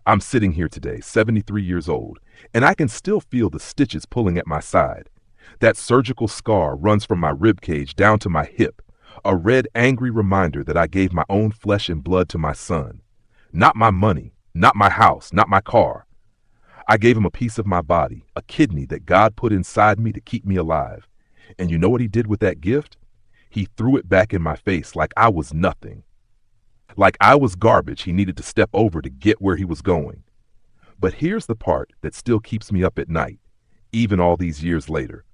I'm sitting here today, 73 years old, and I can still feel the stitches pulling at my side. That surgical scar runs from my rib cage down to my hip, a red, angry reminder that I gave my own flesh and blood to my son. Not my money, not my house, not my car. I gave him a piece of my body, a kidney that God put inside me to keep me alive. And you know what he did with that gift? He threw it back in my face like I was nothing. Like I was garbage he needed to step over to get where he was going. But here's the part that still keeps me up at night, even all these years later.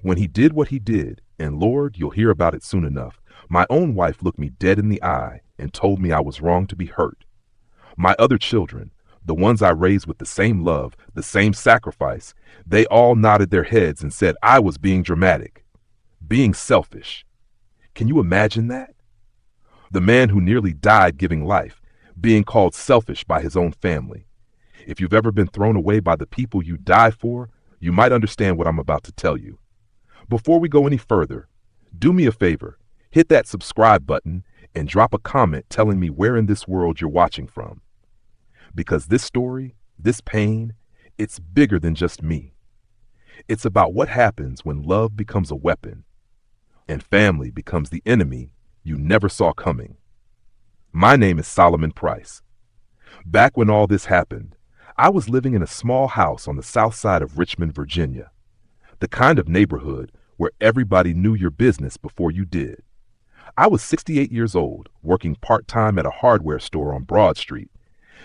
When he did what he did, and Lord, you'll hear about it soon enough, my own wife looked me dead in the eye and told me I was wrong to be hurt. My other children, the ones I raised with the same love, the same sacrifice, they all nodded their heads and said I was being dramatic, being selfish. Can you imagine that? The man who nearly died giving life, being called selfish by his own family. If you've ever been thrown away by the people you die for, you might understand what I'm about to tell you. Before we go any further, do me a favor, hit that subscribe button and drop a comment telling me where in this world you're watching from. Because this story, this pain, it's bigger than just me. It's about what happens when love becomes a weapon and family becomes the enemy you never saw coming. My name is Solomon Price. Back when all this happened, I was living in a small house on the south side of Richmond, Virginia, the kind of neighborhood where everybody knew your business before you did. I was 68 years old, working part-time at a hardware store on Broad Street,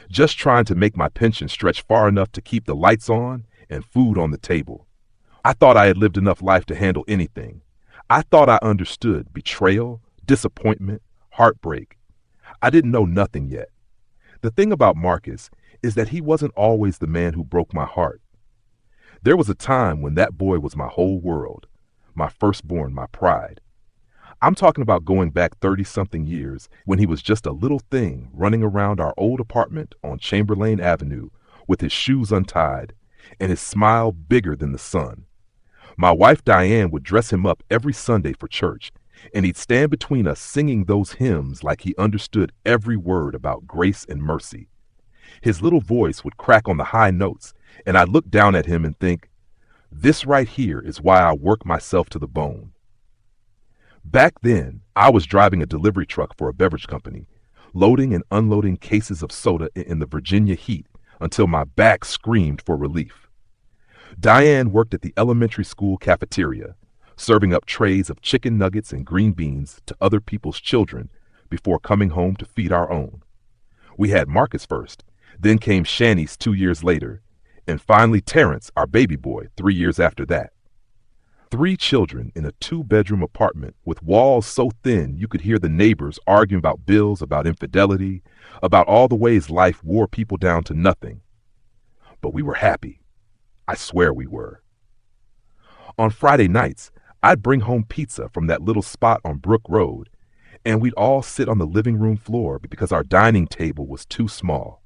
just trying to make my pension stretch far enough to keep the lights on and food on the table. I thought I had lived enough life to handle anything. I thought I understood betrayal, disappointment, heartbreak. I didn't know nothing yet. The thing about Marcus is that he wasn't always the man who broke my heart. There was a time when that boy was my whole world, my firstborn, my pride. I'm talking about going back 30-something years when he was just a little thing running around our old apartment on Chamberlain Avenue with his shoes untied and his smile bigger than the sun. My wife Diane would dress him up every Sunday for church, and he'd stand between us singing those hymns like he understood every word about grace and mercy. His little voice would crack on the high notes, and I'd look down at him and think, this right here is why I work myself to the bone. Back then, I was driving a delivery truck for a beverage company, loading and unloading cases of soda in the Virginia heat until my back screamed for relief. Diane worked at the elementary school cafeteria, serving up trays of chicken nuggets and green beans to other people's children before coming home to feed our own. We had Marcus first, then came Shanice 2 years later, and finally Terrence, our baby boy, 3 years after that. 3 children in a 2-bedroom apartment with walls so thin you could hear the neighbors arguing about bills, about infidelity, about all the ways life wore people down to nothing. But we were happy. I swear we were. On Friday nights, I'd bring home pizza from that little spot on Brook Road, and we'd all sit on the living room floor because our dining table was too small.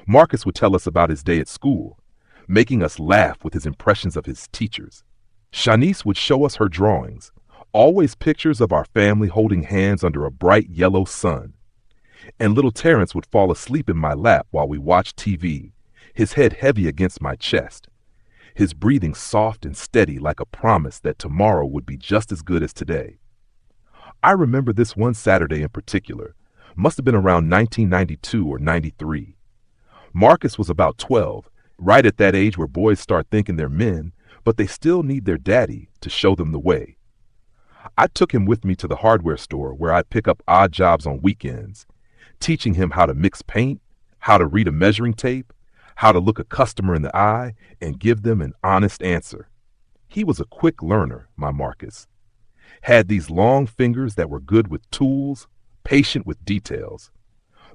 Marcus would tell us about his day at school, making us laugh with his impressions of his teachers. Shanice would show us her drawings, always pictures of our family holding hands under a bright yellow sun. And little Terrence would fall asleep in my lap while we watched TV, his head heavy against my chest, his breathing soft and steady like a promise that tomorrow would be just as good as today. I remember this one Saturday in particular, must have been around 1992 or 93. Marcus was about 12, right at that age where boys start thinking they're men, but they still need their daddy to show them the way. I took him with me to the hardware store where I'd pick up odd jobs on weekends, teaching him how to mix paint, how to read a measuring tape, how to look a customer in the eye and give them an honest answer. He was a quick learner, my Marcus. Had these long fingers that were good with tools, patient with details.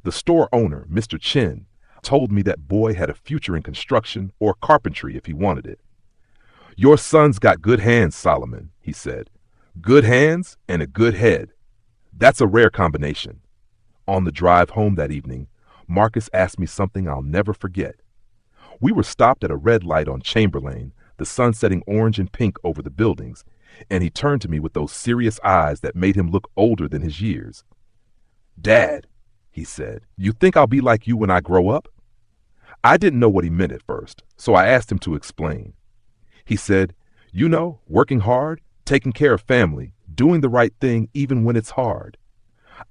The store owner, Mr. Chin, told me that boy had a future in construction or carpentry if he wanted it. Your son's got good hands, Solomon, he said. Good hands and a good head. That's a rare combination. On the drive home that evening, Marcus asked me something I'll never forget. We were stopped at a red light on Chamberlain, the sun setting orange and pink over the buildings, and he turned to me with those serious eyes that made him look older than his years. Dad, he said, you think I'll be like you when I grow up? I didn't know what he meant at first, so I asked him to explain. He said, "You know, working hard, taking care of family, doing the right thing even when it's hard."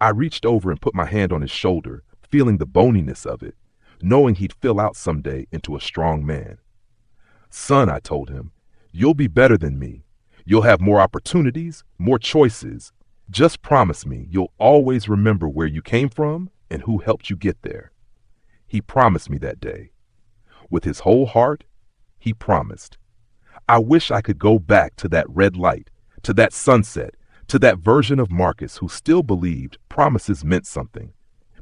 I reached over and put my hand on his shoulder, feeling the boniness of it, knowing he'd fill out someday into a strong man. "Son," I told him, "you'll be better than me. You'll have more opportunities, more choices. Just promise me you'll always remember where you came from and who helped you get there." He promised me that day. With his whole heart, he promised. I wish I could go back to that red light, to that sunset, to that version of Marcus who still believed promises meant something.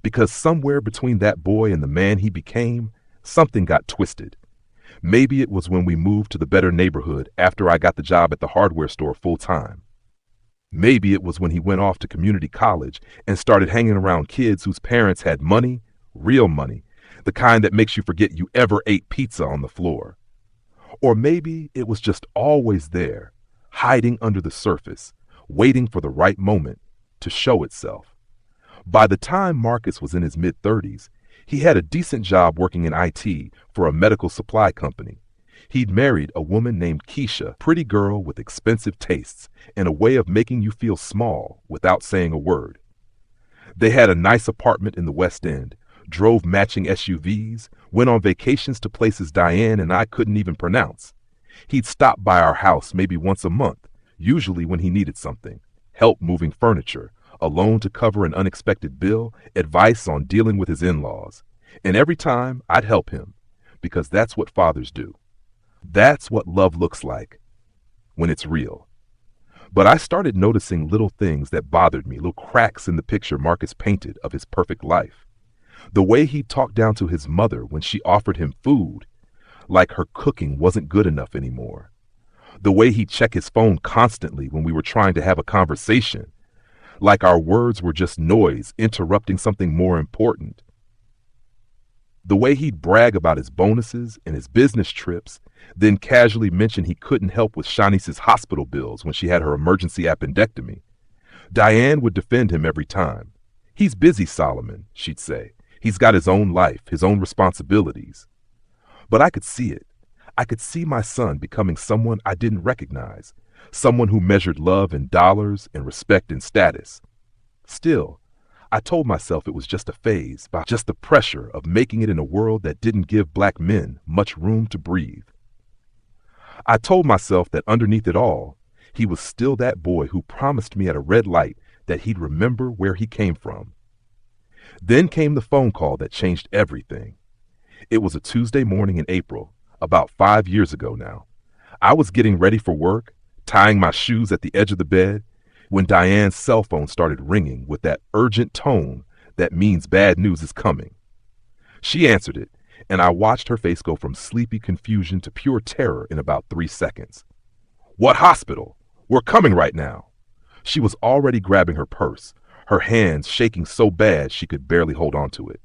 Because somewhere between that boy and the man he became, something got twisted. Maybe it was when we moved to the better neighborhood after I got the job at the hardware store full time. Maybe it was when he went off to community college and started hanging around kids whose parents had money, real money, the kind that makes you forget you ever ate pizza on the floor. Or maybe it was just always there, hiding under the surface, waiting for the right moment to show itself. By the time Marcus was in his mid-30s, he had a decent job working in IT for a medical supply company. He'd married a woman named Keisha, pretty girl with expensive tastes and a way of making you feel small without saying a word. They had a nice apartment in the West End, drove matching SUVs, went on vacations to places Diane and I couldn't even pronounce. He'd stop by our house maybe once a month, usually when he needed something, help moving furniture, a loan to cover an unexpected bill, advice on dealing with his in-laws. And every time I'd help him, because that's what fathers do. That's what love looks like when it's real. But I started noticing little things that bothered me, little cracks in the picture Marcus painted of his perfect life. The way he talked down to his mother when she offered him food, like her cooking wasn't good enough anymore. The way he'd check his phone constantly when we were trying to have a conversation, like our words were just noise interrupting something more important. The way he'd brag about his bonuses and his business trips, then casually mention he couldn't help with Shanice's hospital bills when she had her emergency appendectomy. Diane would defend him every time. "He's busy, Solomon," she'd say. "He's got his own life, his own responsibilities." But I could see it. I could see my son becoming someone I didn't recognize, someone who measured love in dollars and respect in status. Still, I told myself it was just a phase, by just the pressure of making it in a world that didn't give black men much room to breathe. I told myself that underneath it all, he was still that boy who promised me at a red light that he'd remember where he came from. Then came the phone call that changed everything. It was a Tuesday morning in April, about 5 years ago now. I was getting ready for work, tying my shoes at the edge of the bed, when Diane's cell phone started ringing with that urgent tone that means bad news is coming. She answered it, and I watched her face go from sleepy confusion to pure terror in about 3 seconds. "What hospital? We're coming right now." She was already grabbing her purse, her hands shaking so bad she could barely hold on to it.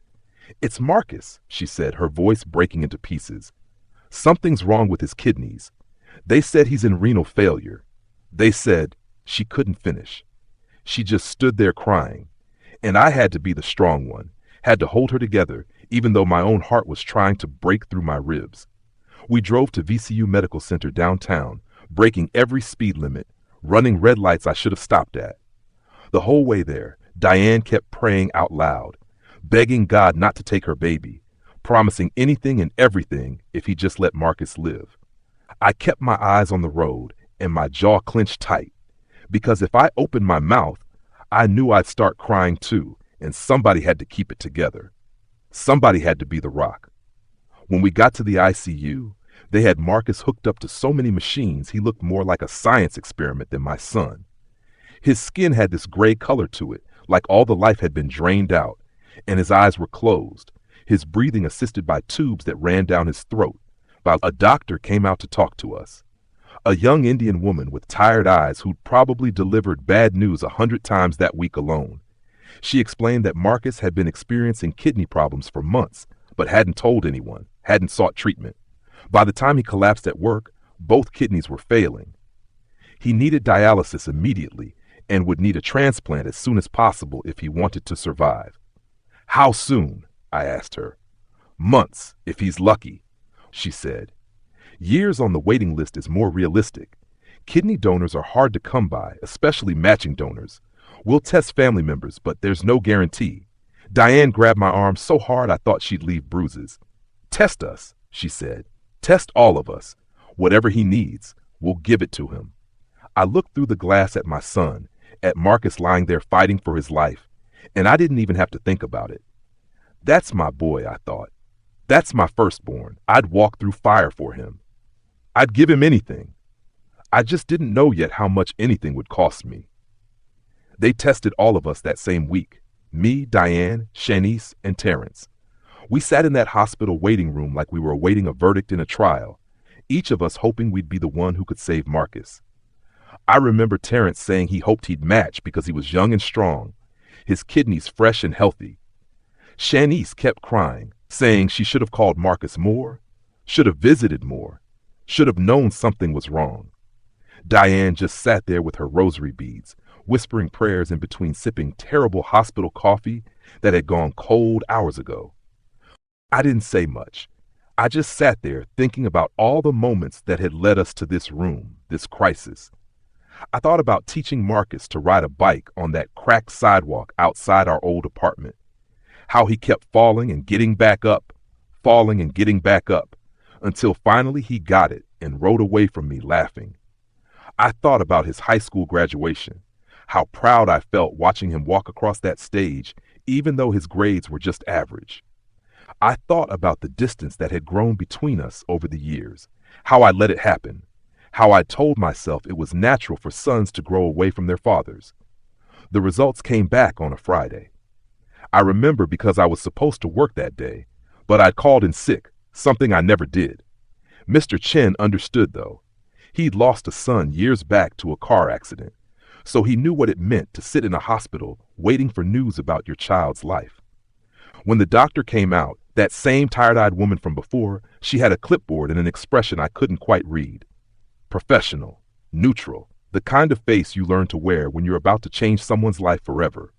"It's Marcus," she said, her voice breaking into pieces. "Something's wrong with his kidneys. They said he's in renal failure. They said..." She couldn't finish. She just stood there crying, and I had to be the strong one, had to hold her together, even though my own heart was trying to break through my ribs. We drove to VCU Medical Center downtown, breaking every speed limit, running red lights I should have stopped at. The whole way there, Diane kept praying out loud, begging God not to take her baby, promising anything and everything if he just let Marcus live. I kept my eyes on the road and my jaw clenched tight, because if I opened my mouth, I knew I'd start crying too, and somebody had to keep it together. Somebody had to be the rock. When we got to the ICU, they had Marcus hooked up to so many machines he looked more like a science experiment than my son. His skin had this gray color to it, like all the life had been drained out, and his eyes were closed, his breathing assisted by tubes that ran down his throat, while a doctor came out to talk to us. A young Indian woman with tired eyes who'd probably delivered bad news 100 times that week alone. She explained that Marcus had been experiencing kidney problems for months, but hadn't told anyone, hadn't sought treatment. By the time he collapsed at work, both kidneys were failing. He needed dialysis immediately and would need a transplant as soon as possible if he wanted to survive. "How soon?" I asked her. Months, if he's lucky, she said. Years on the waiting list is more realistic. Kidney donors are hard to come by, especially matching donors. We'll test family members, but there's no guarantee. Diane grabbed my arm so hard I thought she'd leave bruises. Test us, she said. Test all of us. Whatever he needs, we'll give it to him. I looked through the glass at my son, at Marcus lying there fighting for his life, and I didn't even have to think about it. That's my boy, I thought. That's my firstborn. I'd walk through fire for him. I'd give him anything. I just didn't know yet how much anything would cost me. They tested all of us that same week. Me, Diane, Shanice, and Terrence. We sat in that hospital waiting room like we were awaiting a verdict in a trial, each of us hoping we'd be the one who could save Marcus. I remember Terrence saying he hoped he'd match because he was young and strong, his kidneys fresh and healthy. Shanice kept crying, saying she should have called Marcus more, should have visited more, should have known something was wrong. Diane just sat there with her rosary beads, whispering prayers in between sipping terrible hospital coffee that had gone cold hours ago. I didn't say much. I just sat there thinking about all the moments that had led us to this room, this crisis. I thought about teaching Marcus to ride a bike on that cracked sidewalk outside our old apartment, how he kept falling and getting back up, until finally he got it and rode away from me laughing. I thought about his high school graduation, how proud I felt watching him walk across that stage, even though his grades were just average. I thought about the distance that had grown between us over the years, how I let it happen, how I told myself it was natural for sons to grow away from their fathers. The results came back on a Friday. I remember because I was supposed to work that day, but I'd called in sick, something I never did. Mr. Chen understood, though. He'd lost a son years back to a car accident, so he knew what it meant to sit in a hospital waiting for news about your child's life. When the doctor came out, that same tired-eyed woman from before, she had a clipboard and an expression I couldn't quite read. Professional, neutral, the kind of face you learn to wear when you're about to change someone's life forever.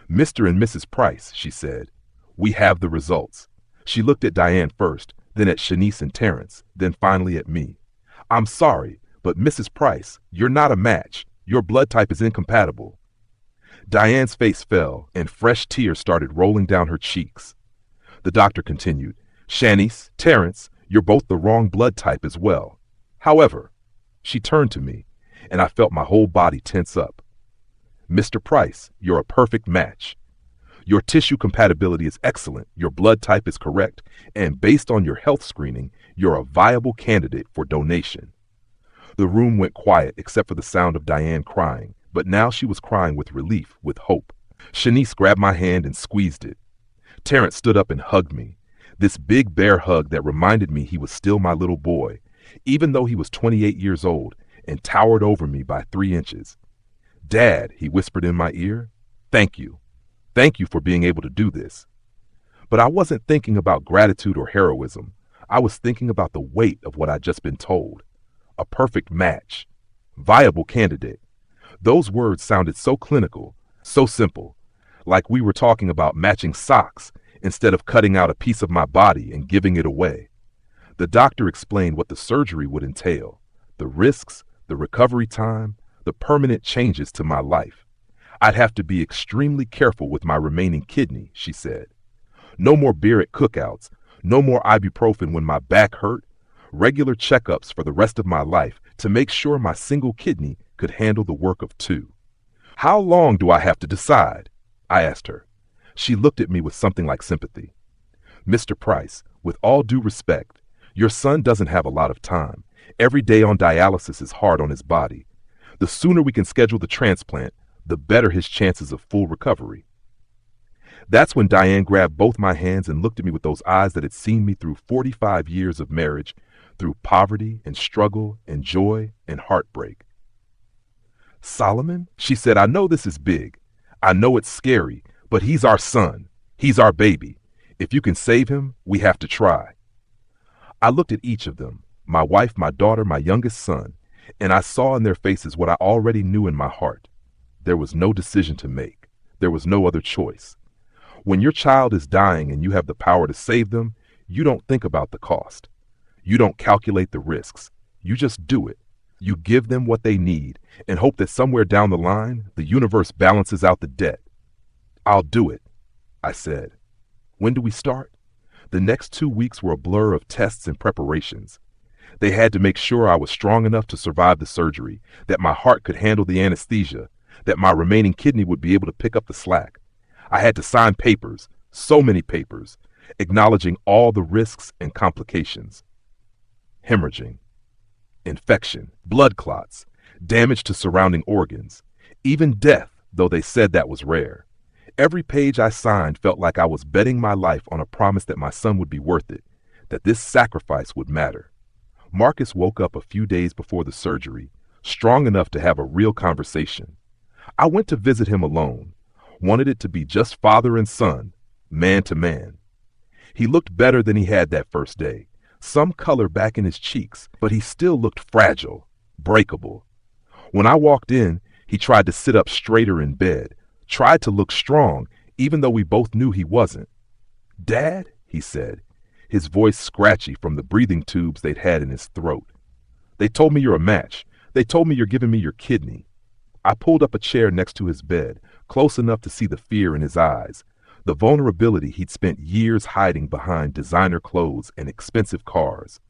Mr. and Mrs. Price, she said, we have the results. She looked at Diane first, then at Shanice and Terrence, then finally at me. I'm sorry, but Mrs. Price, you're not a match. Your blood type is incompatible. Diane's face fell, and fresh tears started rolling down her cheeks. The doctor continued, Shanice, Terrence, you're both the wrong blood type as well. However, she turned to me, and I felt my whole body tense up. Mr. Price, you're a perfect match. Your tissue compatibility is excellent, your blood type is correct, and based on your health screening, you're a viable candidate for donation. The room went quiet except for the sound of Diane crying, but now she was crying with relief, with hope. Shanice grabbed my hand and squeezed it. Terrence stood up and hugged me, this big bear hug that reminded me he was still my little boy, even though he was 28 years old and towered over me by 3 inches. Dad, he whispered in my ear, thank you. Thank you for being able to do this. But I wasn't thinking about gratitude or heroism. I was thinking about the weight of what I'd just been told. A perfect match. Viable candidate. Those words sounded so clinical, so simple, like we were talking about matching socks instead of cutting out a piece of my body and giving it away. The doctor explained what the surgery would entail, the risks, the recovery time, the permanent changes to my life. I'd have to be extremely careful with my remaining kidney, she said. No more beer at cookouts, no more ibuprofen when my back hurt, regular checkups for the rest of my life to make sure my single kidney could handle the work of 2. How long do I have to decide? I asked her. She looked at me with something like sympathy. Mr. Price, with all due respect, your son doesn't have a lot of time. Every day on dialysis is hard on his body. The sooner we can schedule the transplant, the better his chances of full recovery. That's when Diane grabbed both my hands and looked at me with those eyes that had seen me through 45 years of marriage, through poverty and struggle and joy and heartbreak. Solomon, she said, I know this is big. I know it's scary, but he's our son. He's our baby. If you can save him, we have to try. I looked at each of them, my wife, my daughter, my youngest son, and I saw in their faces what I already knew in my heart. There was no decision to make. There was no other choice. When your child is dying and you have the power to save them, you don't think about the cost. You don't calculate the risks. You just do it. You give them what they need and hope that somewhere down the line, the universe balances out the debt. I'll do it, I said. When do we start? The next 2 weeks were a blur of tests and preparations. They had to make sure I was strong enough to survive the surgery, that my heart could handle the anesthesia, that my remaining kidney would be able to pick up the slack. I had to sign papers, so many papers, acknowledging all the risks and complications. Hemorrhaging, infection, blood clots, damage to surrounding organs, even death, though they said that was rare. Every page I signed felt like I was betting my life on a promise that my son would be worth it, that this sacrifice would matter. Marcus woke up a few days before the surgery, strong enough to have a real conversation. I went to visit him alone, wanted it to be just father and son, man to man. He looked better than he had that first day, some color back in his cheeks, but he still looked fragile, breakable. When I walked in, he tried to sit up straighter in bed, tried to look strong, even though we both knew he wasn't. "Dad," he said, his voice scratchy from the breathing tubes they'd had in his throat. "They told me you're a match. They told me you're giving me your kidney." I pulled up a chair next to his bed, close enough to see the fear in his eyes, the vulnerability he'd spent years hiding behind designer clothes and expensive cars.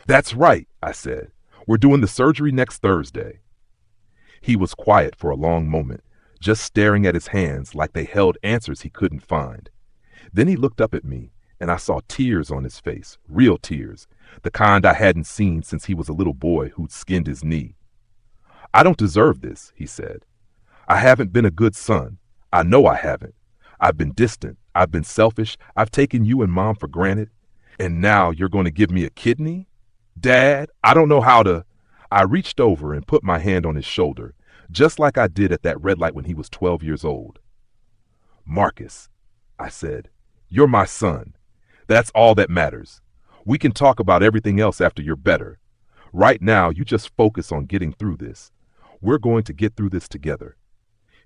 "That's right," I said. "We're doing the surgery next Thursday." He was quiet for a long moment, just staring at his hands like they held answers he couldn't find. Then he looked up at me, and I saw tears on his face, real tears, the kind I hadn't seen since he was a little boy who'd skinned his knee. "I don't deserve this," he said. "I haven't been a good son. I know I haven't. I've been distant. I've been selfish. I've taken you and Mom for granted. And now you're going to give me a kidney? Dad, I don't know how to." I reached over and put my hand on his shoulder, just like I did at that red light when he was 12 years old. "Marcus," I said, "you're my son. That's all that matters. We can talk about everything else after you're better. Right now, you just focus on getting through this. We're going to get through this together."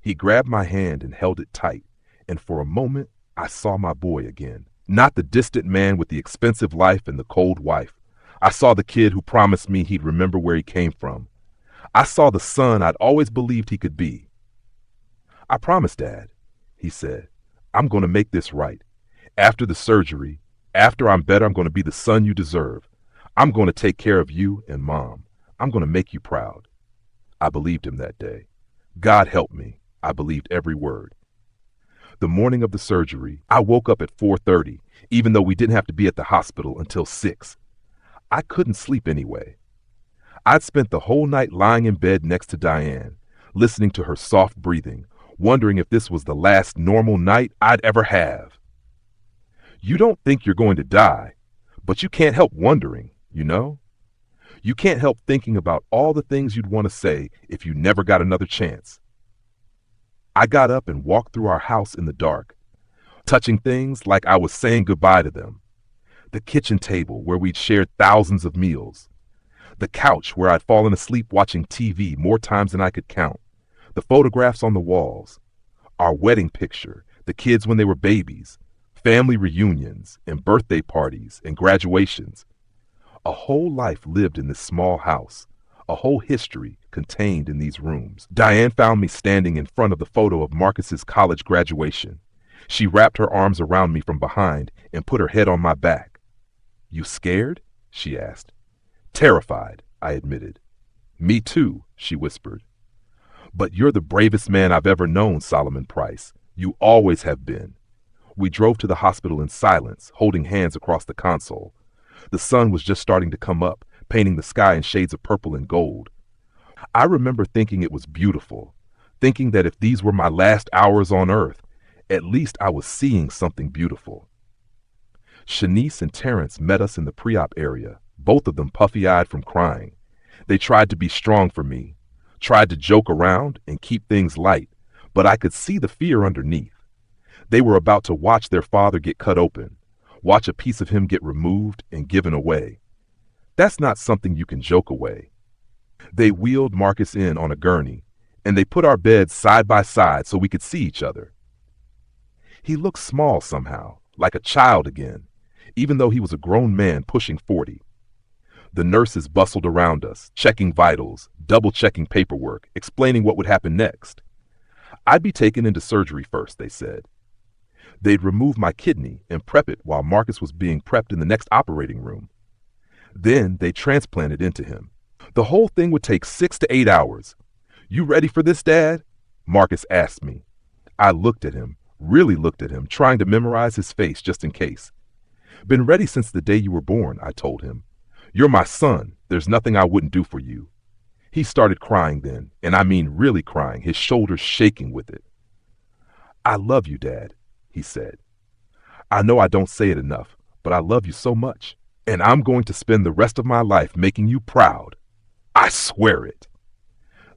He grabbed my hand and held it tight, and for a moment, I saw my boy again. Not the distant man with the expensive life and the cold wife. I saw the kid who promised me he'd remember where he came from. I saw the son I'd always believed he could be. "I promise, Dad," he said. "I'm going to make this right. After the surgery, after I'm better, I'm going to be the son you deserve. I'm going to take care of you and Mom. I'm going to make you proud." I believed him that day. God help me. I believed every word. The morning of the surgery, I woke up at 4:30, even though we didn't have to be at the hospital until 6. I couldn't sleep anyway. I'd spent the whole night lying in bed next to Diane, listening to her soft breathing, wondering if this was the last normal night I'd ever have. You don't think you're going to die, but you can't help wondering, you know? You can't help thinking about all the things you'd want to say if you never got another chance. I got up and walked through our house in the dark, touching things like I was saying goodbye to them. The kitchen table where we'd shared thousands of meals. The couch where I'd fallen asleep watching TV more times than I could count. The photographs on the walls. Our wedding picture, the kids when they were babies, family reunions and birthday parties and graduations. A whole life lived in this small house, a whole history contained in these rooms. Diane found me standing in front of the photo of Marcus's college graduation. She wrapped her arms around me from behind and put her head on my back. "You scared?" she asked. "Terrified," I admitted. "Me too," she whispered. "But you're the bravest man I've ever known, Solomon Price. You always have been." We drove to the hospital in silence, holding hands across the console. The sun was just starting to come up, painting the sky in shades of purple and gold. I remember thinking it was beautiful, thinking that if these were my last hours on earth, at least I was seeing something beautiful. Shanice and Terrence met us in the pre-op area, both of them puffy-eyed from crying. They tried to be strong for me, tried to joke around and keep things light, but I could see the fear underneath. They were about to watch their father get cut open, watch a piece of him get removed and given away. That's not something you can joke away. They wheeled Marcus in on a gurney, and they put our beds side by side so we could see each other. He looked small somehow, like a child again, even though he was a grown man pushing 40. The nurses bustled around us, checking vitals, double-checking paperwork, explaining what would happen next. I'd be taken into surgery first, they said. They'd remove my kidney and prep it while Marcus was being prepped in the next operating room. Then they'd transplant it into him. The whole thing would take 6 to 8 hours. "You ready for this, Dad?" Marcus asked me. I looked at him, really looked at him, trying to memorize his face just in case. "Been ready since the day you were born," I told him. "You're my son. There's nothing I wouldn't do for you." He started crying then, and I mean really crying, his shoulders shaking with it. "I love you, Dad," he said. "I know I don't say it enough, but I love you so much, and I'm going to spend the rest of my life making you proud. I swear it."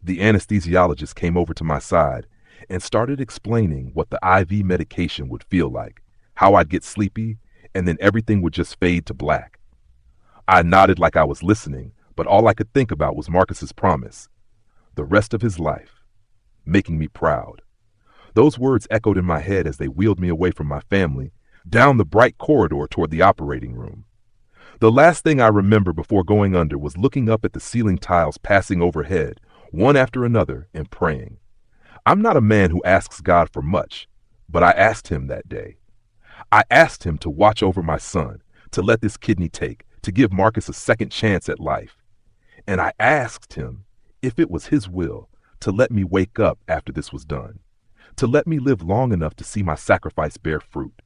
The anesthesiologist came over to my side and started explaining what the IV medication would feel like, how I'd get sleepy, and then everything would just fade to black. I nodded like I was listening, but all I could think about was Marcus's promise. The rest of his life, making me proud. Those words echoed in my head as they wheeled me away from my family, down the bright corridor toward the operating room. The last thing I remember before going under was looking up at the ceiling tiles passing overhead, one after another, and praying. I'm not a man who asks God for much, but I asked him that day. I asked him to watch over my son, to let this kidney take, to give Marcus a second chance at life. And I asked him, if it was his will, to let me wake up after this was done, to let me live long enough to see my sacrifice bear fruit.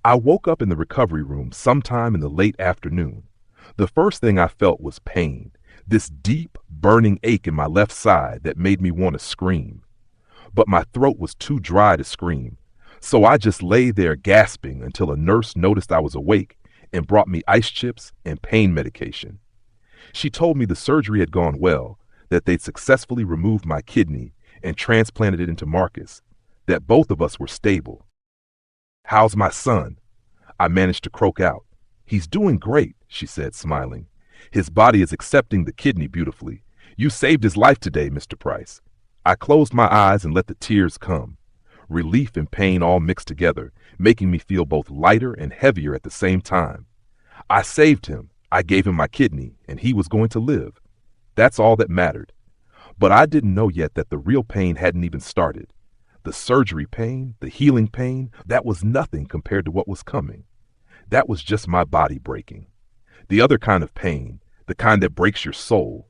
I woke up in the recovery room sometime in the late afternoon. The first thing I felt was pain, this deep, burning ache in my left side that made me want to scream. But my throat was too dry to scream, so I just lay there gasping until a nurse noticed I was awake and brought me ice chips and pain medication. She told me the surgery had gone well, that they'd successfully removed my kidney and transplanted it into Marcus, that both of us were stable. "How's my son?" I managed to croak out. "He's doing great," she said, smiling. "His body is accepting the kidney beautifully. You saved his life today, Mr. Price." I closed my eyes and let the tears come. Relief and pain all mixed together, making me feel both lighter and heavier at the same time. I saved him. I gave him my kidney, and he was going to live. That's all that mattered. But I didn't know yet that the real pain hadn't even started. The surgery pain, the healing pain, that was nothing compared to what was coming. That was just my body breaking. The other kind of pain, the kind that breaks your soul,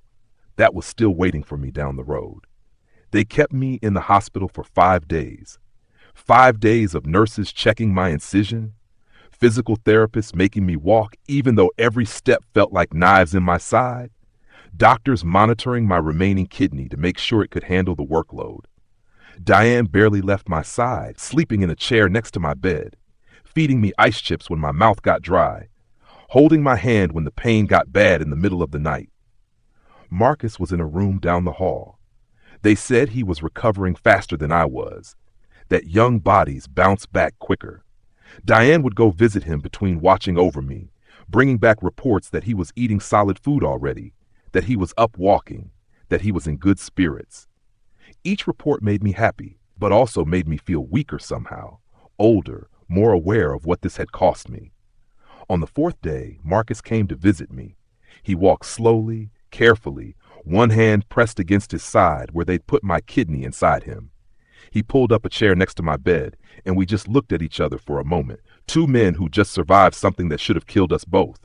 that was still waiting for me down the road. They kept me in the hospital for 5 days. 5 days of nurses checking my incision, physical therapists making me walk even though every step felt like knives in my side, doctors monitoring my remaining kidney to make sure it could handle the workload. Diane barely left my side, sleeping in a chair next to my bed, feeding me ice chips when my mouth got dry, holding my hand when the pain got bad in the middle of the night. Marcus was in a room down the hall. They said he was recovering faster than I was, that young bodies bounce back quicker. Diane would go visit him between watching over me, bringing back reports that he was eating solid food already, that he was up walking, that he was in good spirits. Each report made me happy, but also made me feel weaker somehow, older, more aware of what this had cost me. On the 4th day, Marcus came to visit me. He walked slowly, carefully, one hand pressed against his side where they'd put my kidney inside him. He pulled up a chair next to my bed, and we just looked at each other for a moment, two men who just survived something that should have killed us both.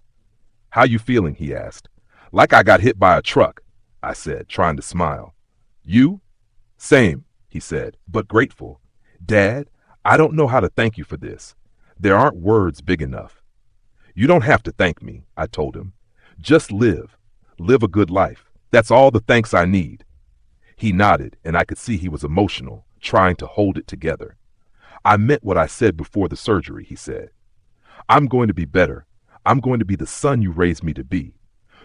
"How you feeling?" he asked. "Like I got hit by a truck," I said, trying to smile. "You?" "Same," he said, but grateful. "Dad, I don't know how to thank you for this. There aren't words big enough." "You don't have to thank me," I told him. "Just live. Live a good life. That's all the thanks I need." He nodded, and I could see he was emotional, trying to hold it together. "I meant what I said before the surgery," he said. "I'm going to be better. I'm going to be the son you raised me to be.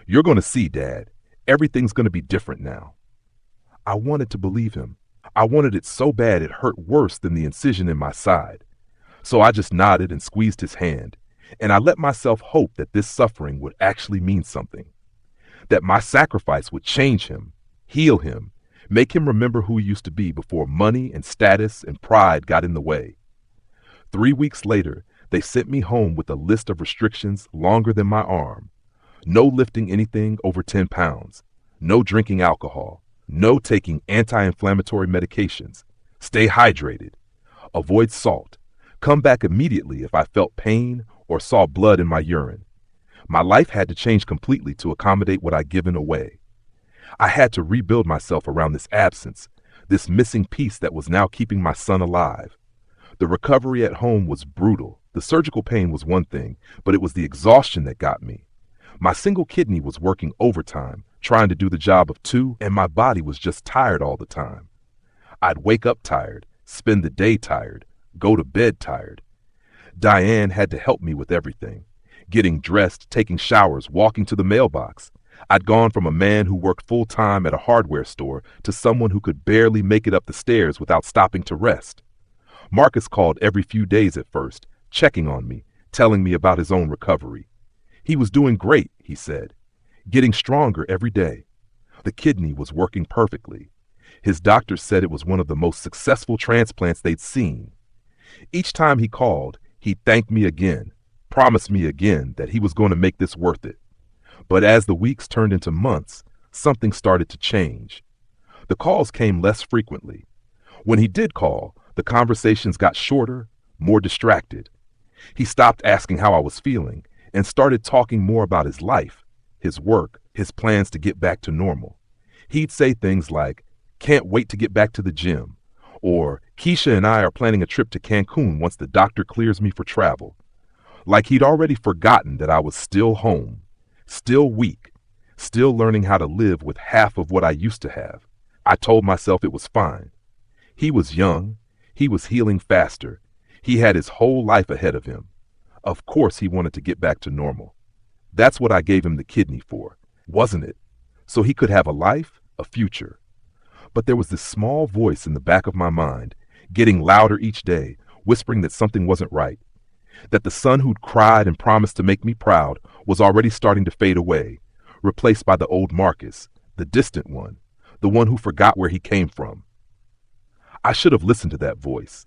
You're going to see, Dad. Everything's going to be different now." I wanted to believe him. I wanted it so bad it hurt worse than the incision in my side. So I just nodded and squeezed his hand, and I let myself hope that this suffering would actually mean something, that my sacrifice would change him, heal him, make him remember who he used to be before money and status and pride got in the way. 3 weeks later, they sent me home with a list of restrictions longer than my arm. No lifting anything over 10 pounds. No drinking alcohol. No taking anti-inflammatory medications. Stay hydrated. Avoid salt. Come back immediately if I felt pain or saw blood in my urine. My life had to change completely to accommodate what I'd given away. I had to rebuild myself around this absence, this missing piece that was now keeping my son alive. The recovery at home was brutal. The surgical pain was one thing, but it was the exhaustion that got me. My single kidney was working overtime, trying to do the job of two, and my body was just tired all the time. I'd wake up tired, spend the day tired, go to bed tired. Diane had to help me with everything. Getting dressed, taking showers, walking to the mailbox. I'd gone from a man who worked full-time at a hardware store to someone who could barely make it up the stairs without stopping to rest. Marcus called every few days at first, checking on me, telling me about his own recovery. He was doing great, he said, getting stronger every day. The kidney was working perfectly. His doctor said it was one of the most successful transplants they'd seen. Each time he called, he thanked me again, promised me again that he was going to make this worth it. But as the weeks turned into months, something started to change. The calls came less frequently. When he did call, the conversations got shorter, more distracted. He stopped asking how I was feeling and started talking more about his life, his work, his plans to get back to normal. He'd say things like, "Can't wait to get back to the gym," or "Keisha and I are planning a trip to Cancun once the doctor clears me for travel." Like he'd already forgotten that I was still home, still weak, still learning how to live with half of what I used to have. I told myself it was fine. He was young. He was healing faster. He had his whole life ahead of him. Of course he wanted to get back to normal. That's what I gave him the kidney for, wasn't it? So he could have a life, a future. But there was this small voice in the back of my mind, getting louder each day, whispering that something wasn't right. That the son who'd cried and promised to make me proud was already starting to fade away, replaced by the old Marcus, the distant one, the one who forgot where he came from. I should have listened to that voice.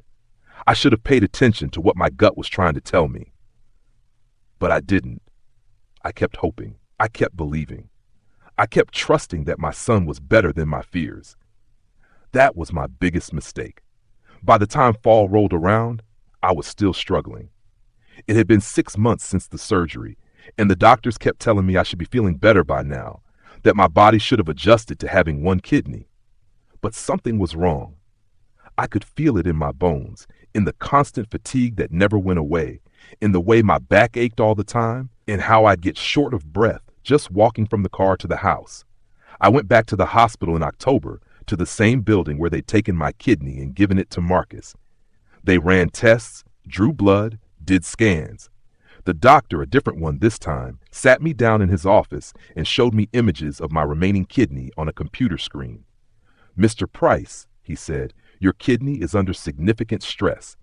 I should have paid attention to what my gut was trying to tell me. But I didn't. I kept hoping. I kept believing. I kept trusting that my son was better than my fears. That was my biggest mistake. By the time fall rolled around, I was still struggling. It had been 6 months since the surgery, and the doctors kept telling me I should be feeling better by now, that my body should have adjusted to having one kidney. But something was wrong. I could feel it in my bones, in the constant fatigue that never went away, in the way my back ached all the time, in how I'd get short of breath just walking from the car to the house. I went back to the hospital in October, to the same building where they'd taken my kidney and given it to Marcus. They ran tests, drew blood, did scans. The doctor, a different one this time, sat me down in his office and showed me images of my remaining kidney on a computer screen. "Mr. Price," he said, "your kidney is under significant stress.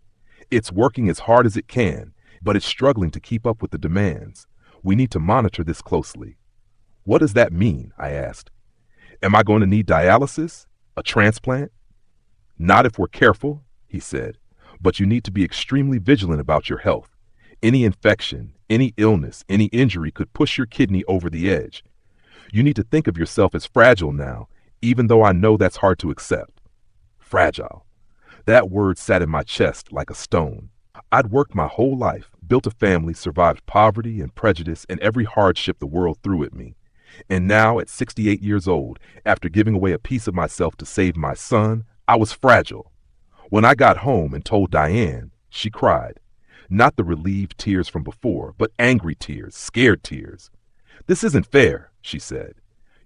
It's working as hard as it can, but it's struggling to keep up with the demands. We need to monitor this closely." "What does that mean?" I asked. "Am I going to need dialysis? A transplant?" "Not if we're careful," he said, "but you need to be extremely vigilant about your health. Any infection, any illness, any injury could push your kidney over the edge. You need to think of yourself as fragile now, even though I know that's hard to accept." Fragile. That word sat in my chest like a stone. I'd worked my whole life, built a family, survived poverty and prejudice and every hardship the world threw at me. And now, at 68 years old, after giving away a piece of myself to save my son, I was fragile. When I got home and told Diane, she cried. Not the relieved tears from before, but angry tears, scared tears. "This isn't fair," she said.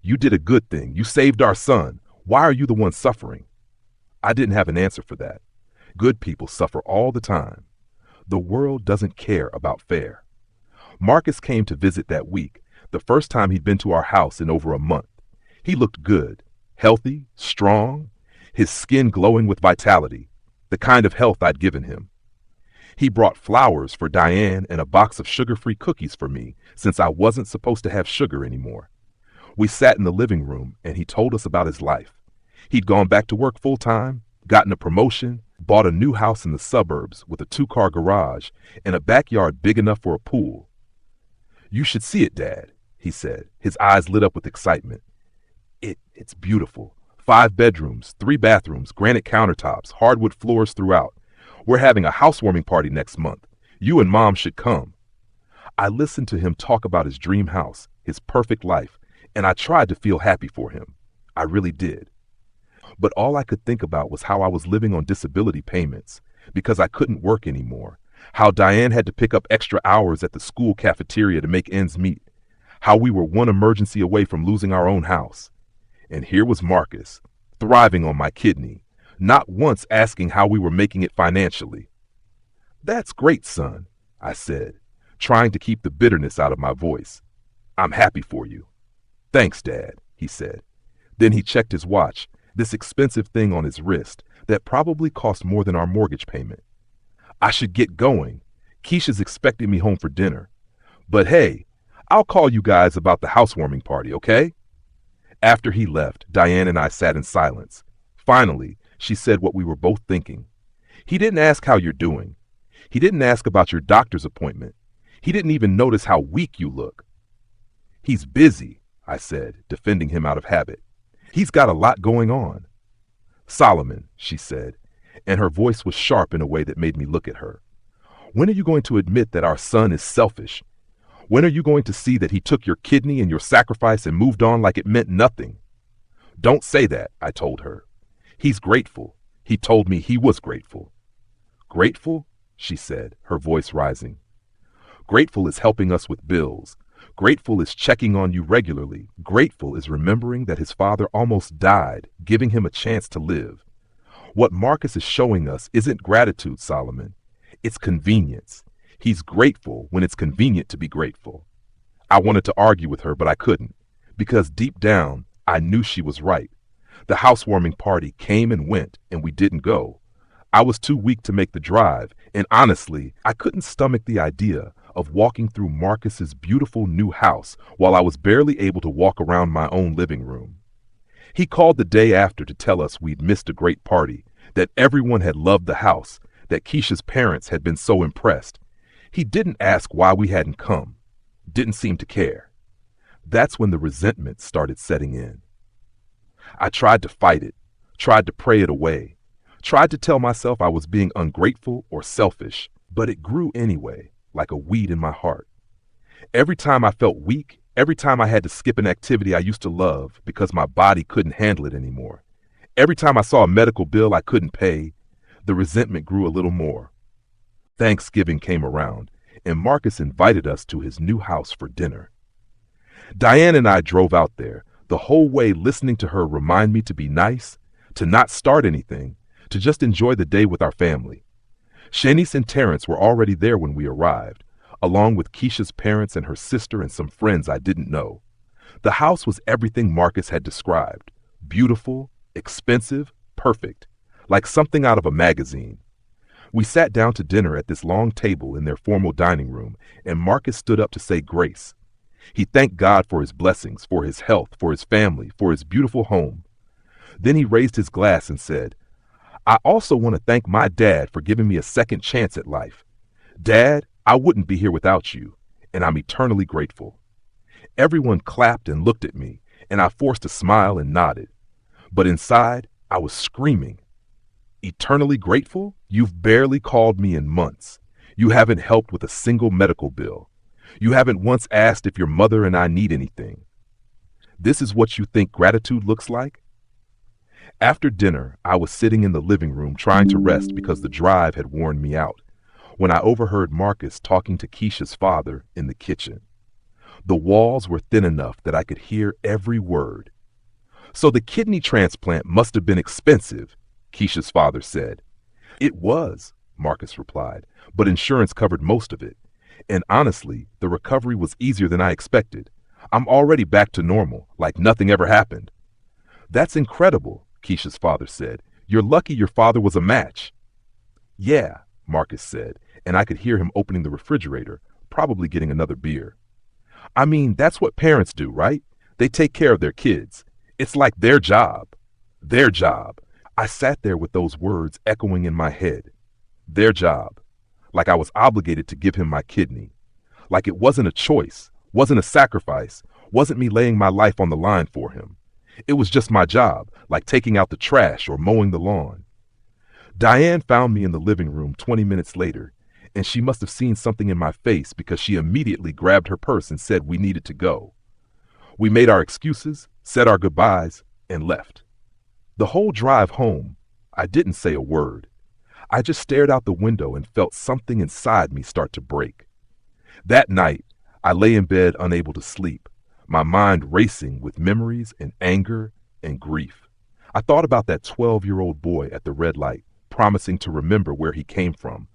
"You did a good thing. You saved our son. Why are you the one suffering?" I didn't have an answer for that. Good people suffer all the time. The world doesn't care about fair. Marcus came to visit that week, the first time he'd been to our house in over a month. He looked good, healthy, strong, his skin glowing with vitality, the kind of health I'd given him. He brought flowers for Diane and a box of sugar-free cookies for me, since I wasn't supposed to have sugar anymore. We sat in the living room, and he told us about his life. He'd gone back to work full-time, gotten a promotion, Bought a new house in the suburbs with a 2-car garage and a backyard big enough for a pool. You should see it, Dad, he said, his eyes lit up with excitement. It's beautiful. 5 bedrooms, 3 bathrooms, granite countertops, hardwood floors throughout. We're having a housewarming party next month. You and Mom should come. I listened to him talk about his dream house, his perfect life, and I tried to feel happy for him. I really did. But all I could think about was how I was living on disability payments because I couldn't work anymore, how Diane had to pick up extra hours at the school cafeteria to make ends meet, how we were one emergency away from losing our own house. And here was Marcus, thriving on my kidney, not once asking how we were making it financially. That's great, son, I said, trying to keep the bitterness out of my voice. I'm happy for you. Thanks, Dad, he said. Then he checked his watch, this expensive thing on his wrist that probably cost more than our mortgage payment. I should get going. Keisha's expecting me home for dinner. But hey, I'll call you guys about the housewarming party, okay? After he left, Diane and I sat in silence. Finally, she said what we were both thinking. He didn't ask how you're doing. He didn't ask about your doctor's appointment. He didn't even notice how weak you look. He's busy, I said, defending him out of habit. He's got a lot going on. Solomon, she said, and her voice was sharp in a way that made me look at her. When are you going to admit that our son is selfish? When are you going to see that he took your kidney and your sacrifice and moved on like it meant nothing? Don't say that, I told her. He's grateful. He told me he was grateful. Grateful? She said, her voice rising. Grateful is helping us with bills. Grateful is checking on you regularly. Grateful is remembering that his father almost died, giving him a chance to live. What Marcus is showing us isn't gratitude, Solomon. It's convenience. He's grateful when it's convenient to be grateful. I wanted to argue with her, but I couldn't, because deep down, I knew she was right. The housewarming party came and went, and we didn't go. I was too weak to make the drive, and honestly, I couldn't stomach the idea of walking through Marcus's beautiful new house while I was barely able to walk around my own living room. He called the day after to tell us we'd missed a great party, that everyone had loved the house, that Keisha's parents had been so impressed. He didn't ask why we hadn't come, didn't seem to care. That's when the resentment started setting in. I tried to fight it, tried to pray it away, tried to tell myself I was being ungrateful or selfish, but it grew anyway, like a weed in my heart. Every time I felt weak, every time I had to skip an activity I used to love because my body couldn't handle it anymore, every time I saw a medical bill I couldn't pay, the resentment grew a little more. Thanksgiving came around, and Marcus invited us to his new house for dinner. Diane and I drove out there, the whole way listening to her remind me to be nice, to not start anything, to just enjoy the day with our family. Shanice and Terrence were already there when we arrived, along with Keisha's parents and her sister and some friends I didn't know. The house was everything Marcus had described. Beautiful, expensive, perfect, like something out of a magazine. We sat down to dinner at this long table in their formal dining room, and Marcus stood up to say grace. He thanked God for his blessings, for his health, for his family, for his beautiful home. Then he raised his glass and said, I also want to thank my dad for giving me a second chance at life. Dad, I wouldn't be here without you, and I'm eternally grateful. Everyone clapped and looked at me, and I forced a smile and nodded. But inside, I was screaming. Eternally grateful? You've barely called me in months. You haven't helped with a single medical bill. You haven't once asked if your mother and I need anything. This is what you think gratitude looks like? After dinner, I was sitting in the living room trying to rest because the drive had worn me out, when I overheard Marcus talking to Keisha's father in the kitchen. The walls were thin enough that I could hear every word. So the kidney transplant must have been expensive, Keisha's father said. It was, Marcus replied, but insurance covered most of it. And honestly, the recovery was easier than I expected. I'm already back to normal, like nothing ever happened. That's incredible, Keisha's father said. You're lucky your father was a match. Yeah, Marcus said, and I could hear him opening the refrigerator, probably getting another beer. I mean, that's what parents do, right? They take care of their kids. It's like their job. Their job. I sat there with those words echoing in my head. Their job. Like I was obligated to give him my kidney. Like it wasn't a choice, wasn't a sacrifice, wasn't me laying my life on the line for him. It was just my job, like taking out the trash or mowing the lawn. Diane found me in the living room 20 minutes later, and she must have seen something in my face because she immediately grabbed her purse and said we needed to go. We made our excuses, said our goodbyes, and left. The whole drive home, I didn't say a word. I just stared out the window and felt something inside me start to break. That night, I lay in bed unable to sleep, my mind racing with memories and anger and grief. I thought about that 12-year-old boy at the red light, promising to remember where he came from.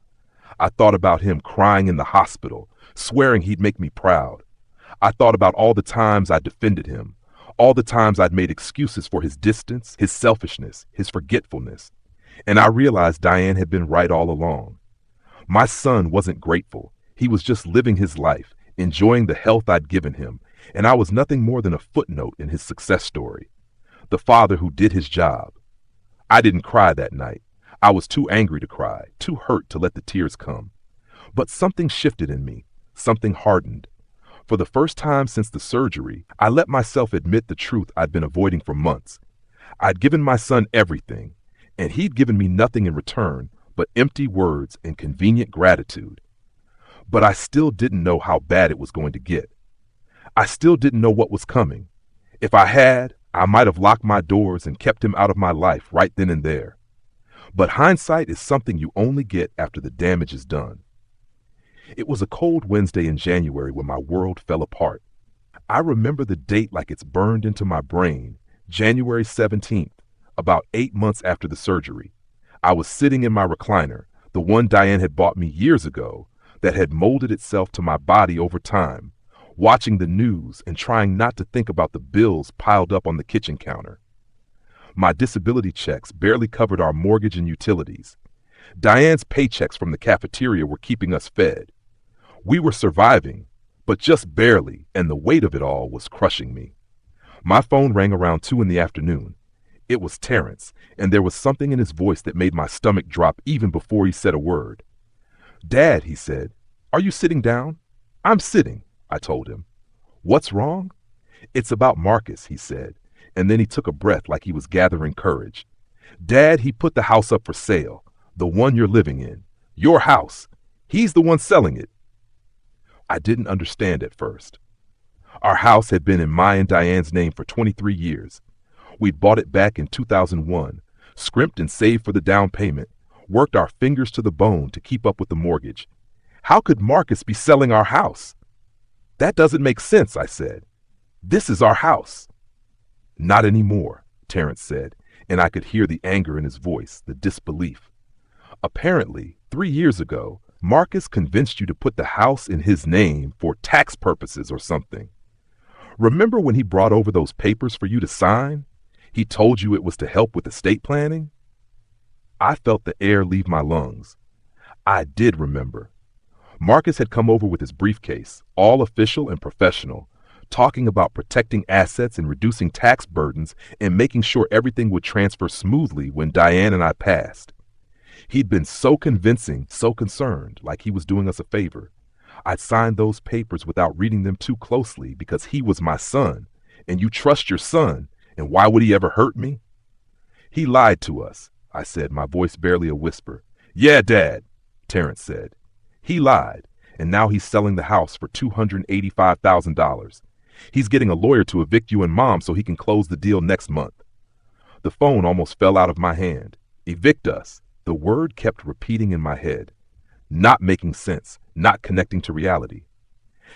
I thought about him crying in the hospital, swearing he'd make me proud. I thought about all the times I defended him, all the times I'd made excuses for his distance, his selfishness, his forgetfulness. And I realized Diane had been right all along. My son wasn't grateful. He was just living his life, enjoying the health I'd given him, and I was nothing more than a footnote in his success story. The father who did his job. I didn't cry that night. I was too angry to cry, too hurt to let the tears come. But something shifted in me, something hardened. For the first time since the surgery, I let myself admit the truth I'd been avoiding for months. I'd given my son everything, and he'd given me nothing in return but empty words and convenient gratitude. But I still didn't know how bad it was going to get. I still didn't know what was coming. If I had, I might have locked my doors and kept him out of my life right then and there. But hindsight is something you only get after the damage is done. It was a cold Wednesday in January when my world fell apart. I remember the date like it's burned into my brain, January 17th, about 8 months after the surgery. I was sitting in my recliner, the one Diane had bought me years ago, that had molded itself to my body over time, watching the news and trying not to think about the bills piled up on the kitchen counter. My disability checks barely covered our mortgage and utilities. Diane's paychecks from the cafeteria were keeping us fed. We were surviving, but just barely, and the weight of it all was crushing me. My phone rang around 2 in the afternoon. It was Terrence, and there was something in his voice that made my stomach drop even before he said a word. "Dad," he said, "are you sitting down?" "I'm sitting," I told him. "What's wrong?" "It's about Marcus," he said, and then he took a breath like he was gathering courage. "Dad, he put the house up for sale, the one you're living in. Your house. He's the one selling it." I didn't understand at first. Our house had been in my and Diane's name for 23 years. We'd bought it back in 2001, scrimped and saved for the down payment, worked our fingers to the bone to keep up with the mortgage. How could Marcus be selling our house? "That doesn't make sense," I said. "This is our house." "Not anymore," Terrence said, and I could hear the anger in his voice, the disbelief. "Apparently, 3 years ago, Marcus convinced you to put the house in his name for tax purposes or something. Remember when he brought over those papers for you to sign? He told you it was to help with estate planning?" I felt the air leave my lungs. I did remember. Marcus had come over with his briefcase, all official and professional, talking about protecting assets and reducing tax burdens and making sure everything would transfer smoothly when Diane and I passed. He'd been so convincing, so concerned, like he was doing us a favor. I'd signed those papers without reading them too closely because he was my son, and you trust your son, and why would he ever hurt me? "He lied to us," I said, my voice barely a whisper. "Yeah, Dad," Terrence said. "He lied, and now he's selling the house for $285,000. He's getting a lawyer to evict you and Mom so he can close the deal next month." The phone almost fell out of my hand. Evict us. The word kept repeating in my head. Not making sense, not connecting to reality.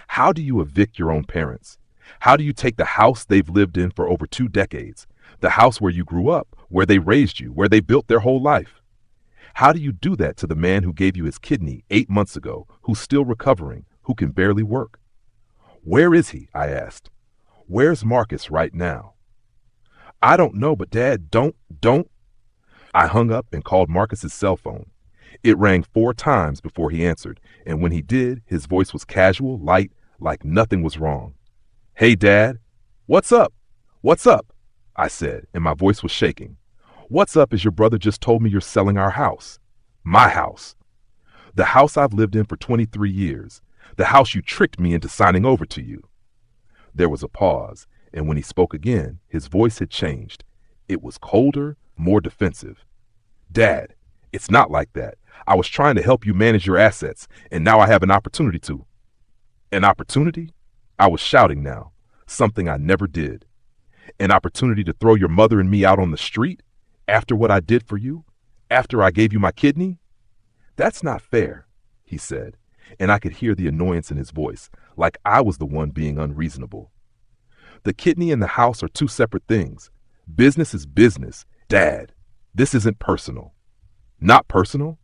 How do you evict your own parents? How do you take the house they've lived in for over 2 decades, the house where you grew up, where they raised you, where they built their whole life? How do you do that to the man who gave you his kidney 8 months ago, who's still recovering, who can barely work? "Where is he?" I asked. "Where's Marcus right now?" "I don't know, but Dad, don't. I hung up and called Marcus's cell phone. It rang 4 times before he answered, and when he did, his voice was casual, light, like nothing was wrong. "Hey, Dad." "What's up? What's up?" I said, and my voice was shaking. What's up is your brother just told me you're selling our house. My house. The house I've lived in for 23 years. The house you tricked me into signing over to you. There was a pause, and when he spoke again, his voice had changed. It was colder, more defensive. Dad, it's not like that. I was trying to help you manage your assets, and now I have an opportunity to. An opportunity? I was shouting now, something I never did. An opportunity to throw your mother and me out on the street? After what I did for you? After I gave you my kidney? That's not fair, he said, and I could hear the annoyance in his voice, like I was the one being unreasonable. The kidney and the house are two separate things. Business is business. Dad, this isn't personal. Not personal?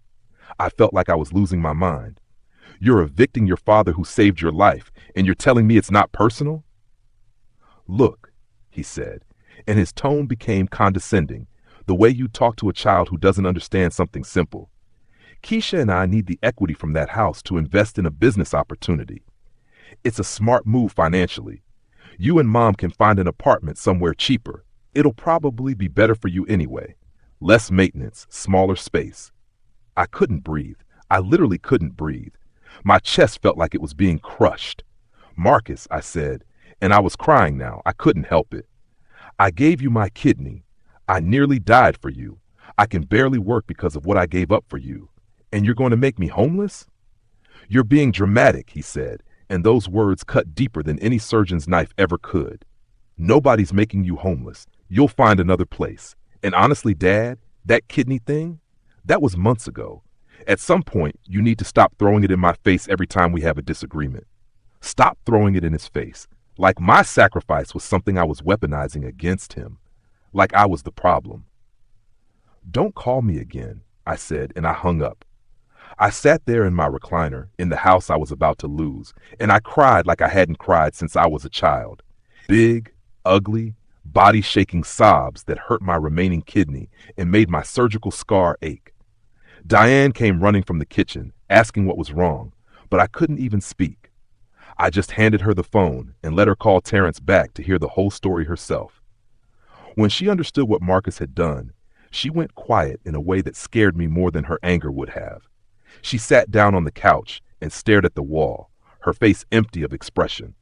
I felt like I was losing my mind. You're evicting your father who saved your life, and you're telling me it's not personal? Look, he said, and his tone became condescending, the way you talk to a child who doesn't understand something simple. Keisha and I need the equity from that house to invest in a business opportunity. It's a smart move financially. You and Mom can find an apartment somewhere cheaper. It'll probably be better for you anyway. Less maintenance, smaller space. I couldn't breathe. I literally couldn't breathe. My chest felt like it was being crushed. Marcus, I said, and I was crying now. I couldn't help it. I gave you my kidney. I nearly died for you. I can barely work because of what I gave up for you. And you're going to make me homeless? You're being dramatic, he said, and those words cut deeper than any surgeon's knife ever could. Nobody's making you homeless. You'll find another place. And honestly, Dad, that kidney thing, that was months ago. At some point, you need to stop throwing it in my face every time we have a disagreement. Stop throwing it in his face. Like my sacrifice was something I was weaponizing against him. Like I was the problem. Don't call me again, I said, and I hung up. I sat there in my recliner in the house I was about to lose, and I cried like I hadn't cried since I was a child. Big, ugly, body-shaking sobs that hurt my remaining kidney and made my surgical scar ache. Diane came running from the kitchen, asking what was wrong, but I couldn't even speak. I just handed her the phone and let her call Terrence back to hear the whole story herself. When she understood what Marcus had done, she went quiet in a way that scared me more than her anger would have. She sat down on the couch and stared at the wall, her face empty of expression.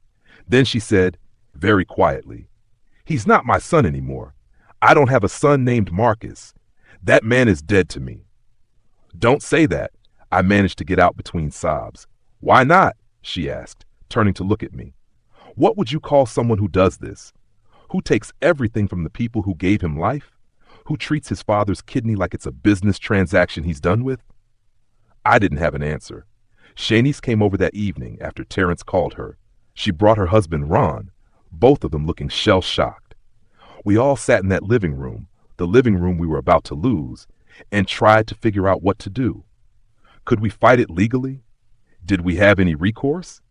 Then she said, very quietly, "He's not my son anymore. I don't have a son named Marcus. That man is dead to me." "Don't say that," I managed to get out between sobs. "Why not?" she asked, turning to look at me. "What would you call someone who does this? Who takes everything from the people who gave him life? Who treats his father's kidney like it's a business transaction he's done with?" I didn't have an answer. Shanice came over that evening after Terrence called her. She brought her husband, Ron, both of them looking shell-shocked. We all sat in that living room, the living room we were about to lose, and tried to figure out what to do. Could we fight it legally? Did we have any recourse?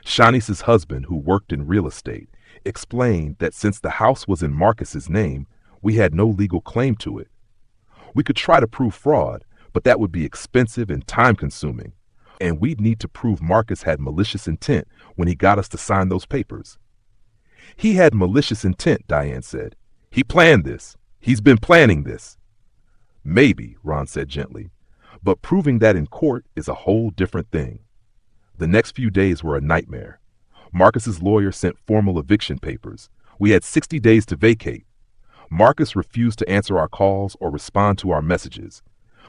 Shanice's husband, who worked in real estate, explained that since the house was in Marcus's name, we had no legal claim to it. We could try to prove fraud, but that would be expensive and time-consuming, and we'd need to prove Marcus had malicious intent when he got us to sign those papers. "He had malicious intent," Diane said. "He planned this. He's been planning this." "Maybe," Ron said gently, "but proving that in court is a whole different thing." The next few days were a nightmare. Marcus's lawyer sent formal eviction papers. We had 60 days to vacate. Marcus refused to answer our calls or respond to our messages.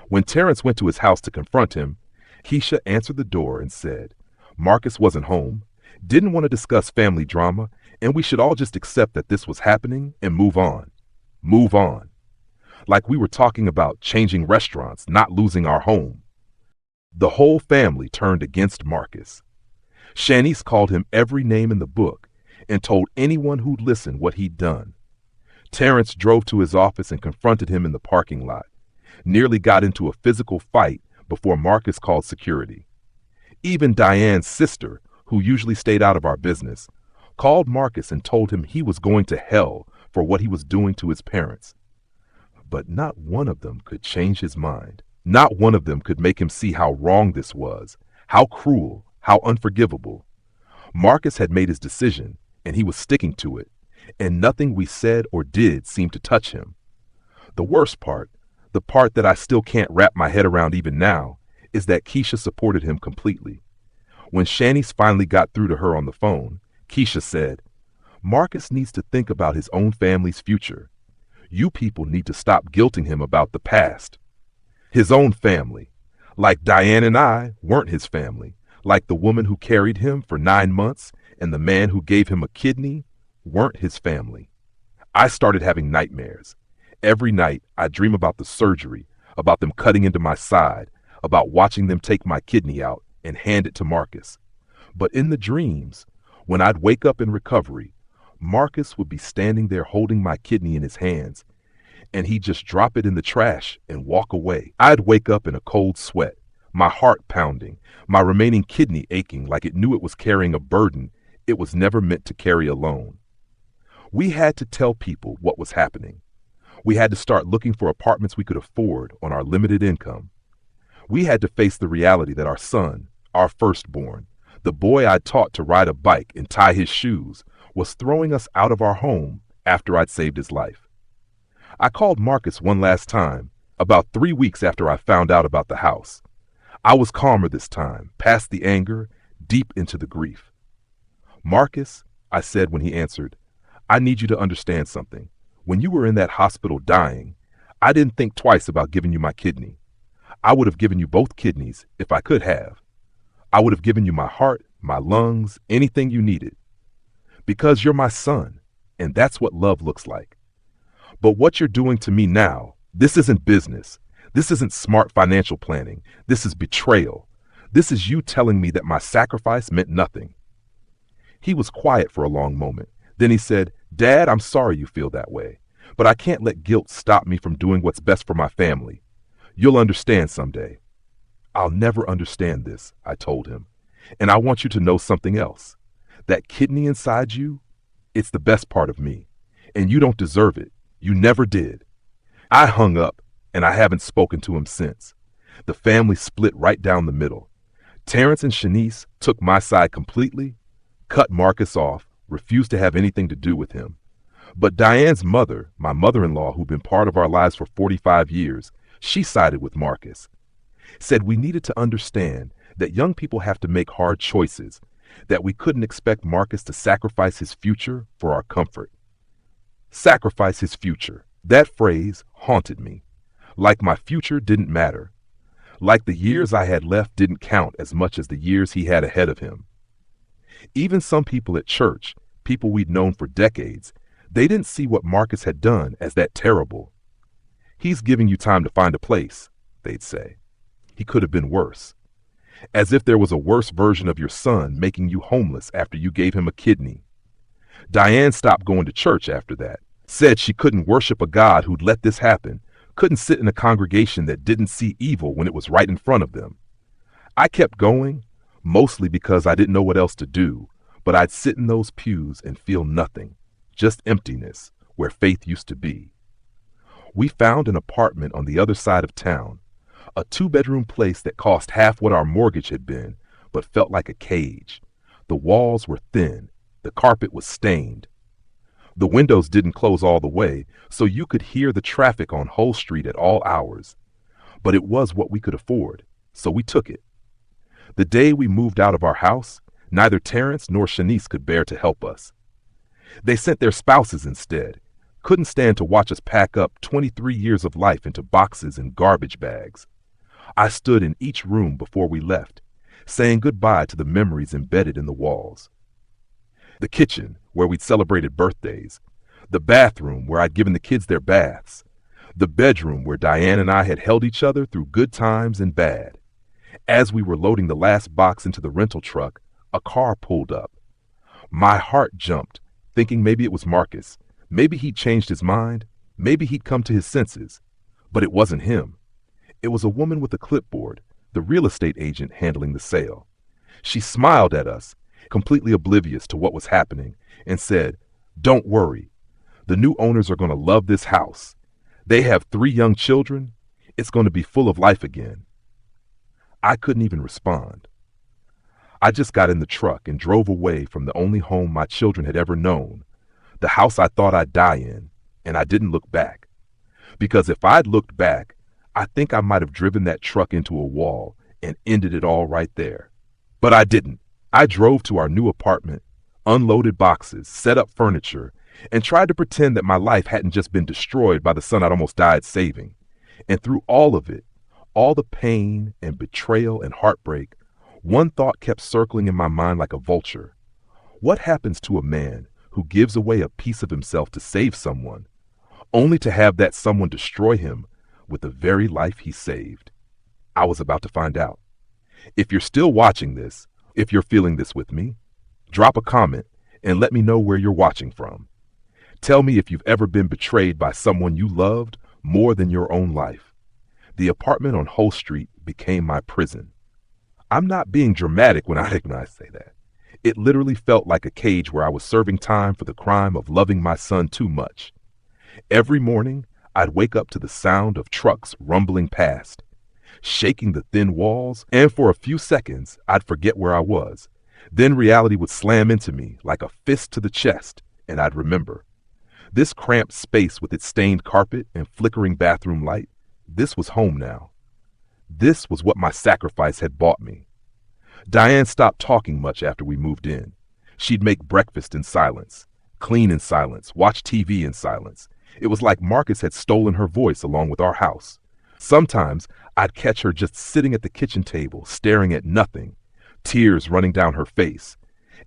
When Terrence went to his house to confront him, Keisha answered the door and said Marcus wasn't home, didn't want to discuss family drama, and we should all just accept that this was happening and move on. Move on. Like we were talking about changing restaurants, not losing our home. The whole family turned against Marcus. Shanice called him every name in the book and told anyone who'd listen what he'd done. Terrence drove to his office and confronted him in the parking lot. Nearly got into a physical fight before Marcus called security. Even Diane's sister, who usually stayed out of our business, called Marcus and told him he was going to hell for what he was doing to his parents. But not one of them could change his mind. Not one of them could make him see how wrong this was, how cruel, how unforgivable. Marcus had made his decision, and he was sticking to it, and nothing we said or did seemed to touch him. The worst part, the part that I still can't wrap my head around even now, is that Keisha supported him completely. When Shanice finally got through to her on the phone, Keisha said, "Marcus needs to think about his own family's future. You people need to stop guilting him about the past." His own family. Like Diane and I weren't his family. Like the woman who carried him for 9 months and the man who gave him a kidney weren't his family. I started having nightmares. Every night I'd dream about the surgery, about them cutting into my side, about watching them take my kidney out and hand it to Marcus. But in the dreams, when I'd wake up in recovery, Marcus would be standing there holding my kidney in his hands, and he'd just drop it in the trash and walk away. I'd wake up in a cold sweat, my heart pounding, my remaining kidney aching like it knew it was carrying a burden it was never meant to carry alone. We had to tell people what was happening. We had to start looking for apartments we could afford on our limited income. We had to face the reality that our son, our firstborn, the boy I'd taught to ride a bike and tie his shoes, was throwing us out of our home after I'd saved his life. I called Marcus one last time, about 3 weeks after I found out about the house. I was calmer this time, past the anger, deep into the grief. "Marcus," I said when he answered, "I need you to understand something. When you were in that hospital dying, I didn't think twice about giving you my kidney. I would have given you both kidneys if I could have. I would have given you my heart, my lungs, anything you needed. Because you're my son, and that's what love looks like. But what you're doing to me now, this isn't business. This isn't smart financial planning. This is betrayal. This is you telling me that my sacrifice meant nothing." He was quiet for a long moment. Then he said, "Dad, I'm sorry you feel that way, but I can't let guilt stop me from doing what's best for my family. You'll understand someday." "I'll never understand this," I told him. "And I want you to know something else. That kidney inside you, it's the best part of me. And you don't deserve it. You never did." I hung up, and I haven't spoken to him since. The family split right down the middle. Terrence and Shanice took my side completely, cut Marcus off, refused to have anything to do with him. But Diane's mother, my mother-in-law, who'd been part of our lives for 45 years, she sided with Marcus. Said we needed to understand that young people have to make hard choices, that we couldn't expect Marcus to sacrifice his future for our comfort. Sacrifice his future. That phrase haunted me. Like my future didn't matter. Like the years I had left didn't count as much as the years he had ahead of him. Even some people at church, people we'd known for decades, they didn't see what Marcus had done as that terrible. "He's giving you time to find a place," they'd say. "He could have been worse." As if there was a worse version of your son making you homeless after you gave him a kidney. Diane stopped going to church after that, said she couldn't worship a God who'd let this happen, couldn't sit in a congregation that didn't see evil when it was right in front of them. I kept going, mostly because I didn't know what else to do, but I'd sit in those pews and feel nothing, just emptiness, where faith used to be. We found an apartment on the other side of town, a 2-bedroom place that cost half what our mortgage had been, but felt like a cage. The walls were thin, the carpet was stained. The windows didn't close all the way, so you could hear the traffic on Hull Street at all hours. But it was what we could afford, so we took it. The day we moved out of our house, neither Terrence nor Shanice could bear to help us. They sent their spouses instead, couldn't stand to watch us pack up 23 years of life into boxes and garbage bags. I stood in each room before we left, saying goodbye to the memories embedded in the walls. The kitchen, where we'd celebrated birthdays. The bathroom, where I'd given the kids their baths. The bedroom, where Diane and I had held each other through good times and bad. As we were loading the last box into the rental truck, a car pulled up. My heart jumped, thinking maybe it was Marcus. Maybe he'd changed his mind. Maybe he'd come to his senses. But it wasn't him. It was a woman with a clipboard, the real estate agent handling the sale. She smiled at us, completely oblivious to what was happening, and said, "Don't worry. The new owners are going to love this house. They have 3 young children. It's going to be full of life again." I couldn't even respond. I just got in the truck and drove away from the only home my children had ever known, the house I thought I'd die in, and I didn't look back. Because if I'd looked back, I think I might have driven that truck into a wall and ended it all right there. But I didn't. I drove to our new apartment, unloaded boxes, set up furniture, and tried to pretend that my life hadn't just been destroyed by the son I'd almost died saving. And through all of it, all the pain and betrayal and heartbreak, one thought kept circling in my mind like a vulture. What happens to a man who gives away a piece of himself to save someone, only to have that someone destroy him with the very life he saved? I was about to find out. If you're still watching this, if you're feeling this with me, drop a comment and let me know where you're watching from. Tell me if you've ever been betrayed by someone you loved more than your own life. The apartment on Hull Street became my prison. I'm not being dramatic when I say that. It literally felt like a cage where I was serving time for the crime of loving my son too much. Every morning, I'd wake up to the sound of trucks rumbling past, shaking the thin walls, and for a few seconds, I'd forget where I was. Then reality would slam into me like a fist to the chest, and I'd remember. This cramped space with its stained carpet and flickering bathroom light, this was home now. This was what my sacrifice had bought me. Diane stopped talking much after we moved in. She'd make breakfast in silence, clean in silence, watch TV in silence. It was like Marcus had stolen her voice along with our house. Sometimes I'd catch her just sitting at the kitchen table, staring at nothing, tears running down her face.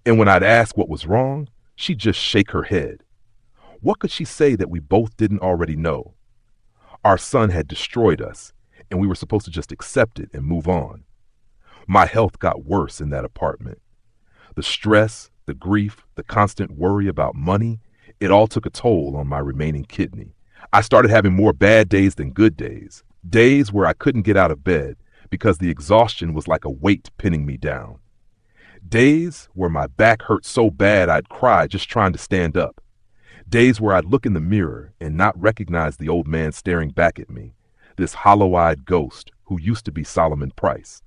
And when I'd ask what was wrong, she'd just shake her head. What could she say that we both didn't already know? Our son had destroyed us, and we were supposed to just accept it and move on. My health got worse in that apartment. The stress, the grief, the constant worry about money, it all took a toll on my remaining kidney. I started having more bad days than good days. Days where I couldn't get out of bed because the exhaustion was like a weight pinning me down. Days where my back hurt so bad I'd cry just trying to stand up. Days where I'd look in the mirror and not recognize the old man staring back at me, this hollow-eyed ghost who used to be Solomon Price.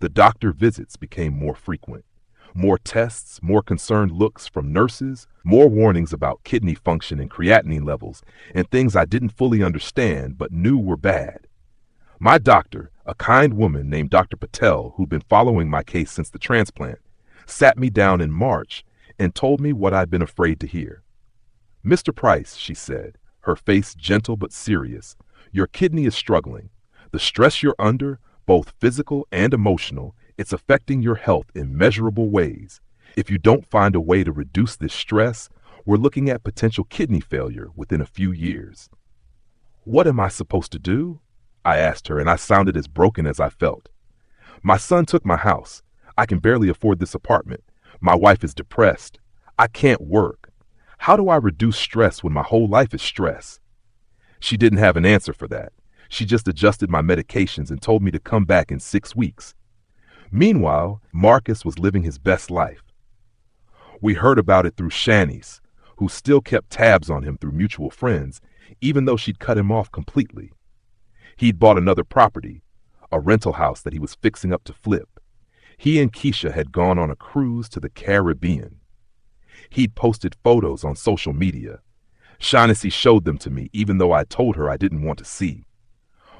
The doctor visits became more frequent. More tests, more concerned looks from nurses, more warnings about kidney function and creatinine levels, and things I didn't fully understand but knew were bad. My doctor, a kind woman named Dr. Patel, who'd been following my case since the transplant, sat me down in March and told me what I'd been afraid to hear. "Mr. Price," she said, her face gentle but serious, "your kidney is struggling. The stress you're under, both physical and emotional, it's affecting your health in measurable ways. If you don't find a way to reduce this stress, we're looking at potential kidney failure within a few years." "What am I supposed to do?" I asked her, and I sounded as broken as I felt. "My son took my house. I can barely afford this apartment. My wife is depressed. I can't work. How do I reduce stress when my whole life is stress?" She didn't have an answer for that. She just adjusted my medications and told me to come back in 6 weeks. Meanwhile, Marcus was living his best life. We heard about it through Shanice, who still kept tabs on him through mutual friends, even though she'd cut him off completely. He'd bought another property, a rental house that he was fixing up to flip. He and Keisha had gone on a cruise to the Caribbean. He'd posted photos on social media. Shaughnessy showed them to me, even though I told her I didn't want to see.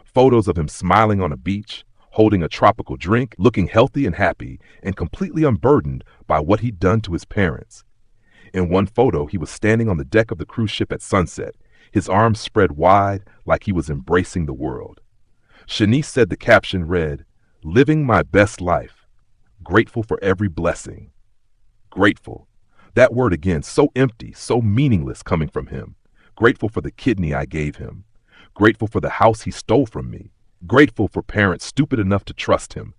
Photos of him smiling on a beach, holding a tropical drink, looking healthy and happy, and completely unburdened by what he'd done to his parents. In one photo, he was standing on the deck of the cruise ship at sunset, his arms spread wide like he was embracing the world. Shanice said the caption read, "Living my best life. Grateful for every blessing." Grateful. That word again, so empty, so meaningless coming from him. Grateful for the kidney I gave him. Grateful for the house he stole from me. Grateful for parents stupid enough to trust him.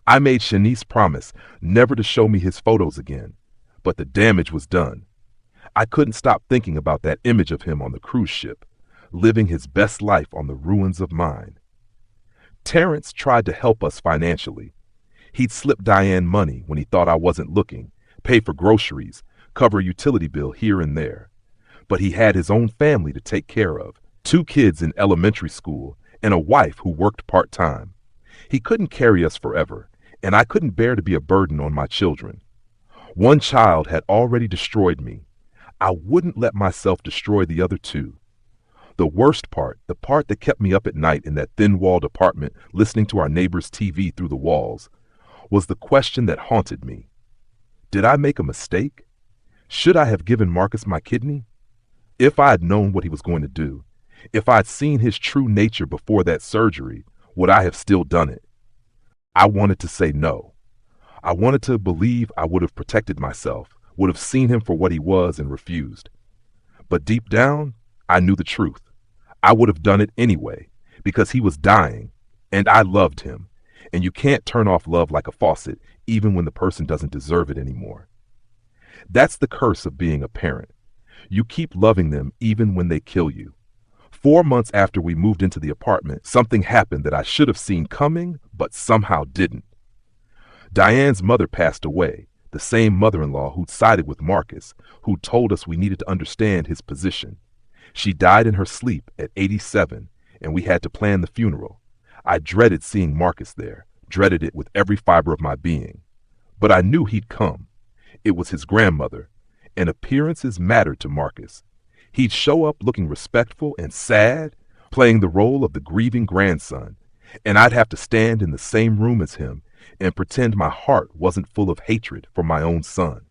I made Shanice promise never to show me his photos again, but the damage was done. I couldn't stop thinking about that image of him on the cruise ship, living his best life on the ruins of mine. Terrence tried to help us financially. He'd slip Diane money when he thought I wasn't looking, pay for groceries, cover a utility bill here and there. But he had his own family to take care of, 2 kids in elementary school, and a wife who worked part-time. He couldn't carry us forever, and I couldn't bear to be a burden on my children. One child had already destroyed me. I wouldn't let myself destroy the other 2. The worst part, the part that kept me up at night in that thin-walled apartment listening to our neighbor's TV through the walls, was the question that haunted me. Did I make a mistake? Should I have given Marcus my kidney? If I had known what he was going to do, if I had seen his true nature before that surgery, would I have still done it? I wanted to say no. I wanted to believe I would have protected myself, would have seen him for what he was and refused. But deep down, I knew the truth. I would have done it anyway, because he was dying, and I loved him, and you can't turn off love like a faucet, even when the person doesn't deserve it anymore. That's the curse of being a parent. You keep loving them even when they kill you. 4 months after we moved into the apartment, something happened that I should have seen coming, but somehow didn't. Diane's mother passed away, the same mother-in-law who'd sided with Marcus, who told us we needed to understand his position. She died in her sleep at 87, and we had to plan the funeral. I dreaded seeing Marcus there, dreaded it with every fiber of my being. But I knew he'd come. It was his grandmother, and appearances mattered to Marcus. He'd show up looking respectful and sad, playing the role of the grieving grandson, and I'd have to stand in the same room as him and pretend my heart wasn't full of hatred for my own son.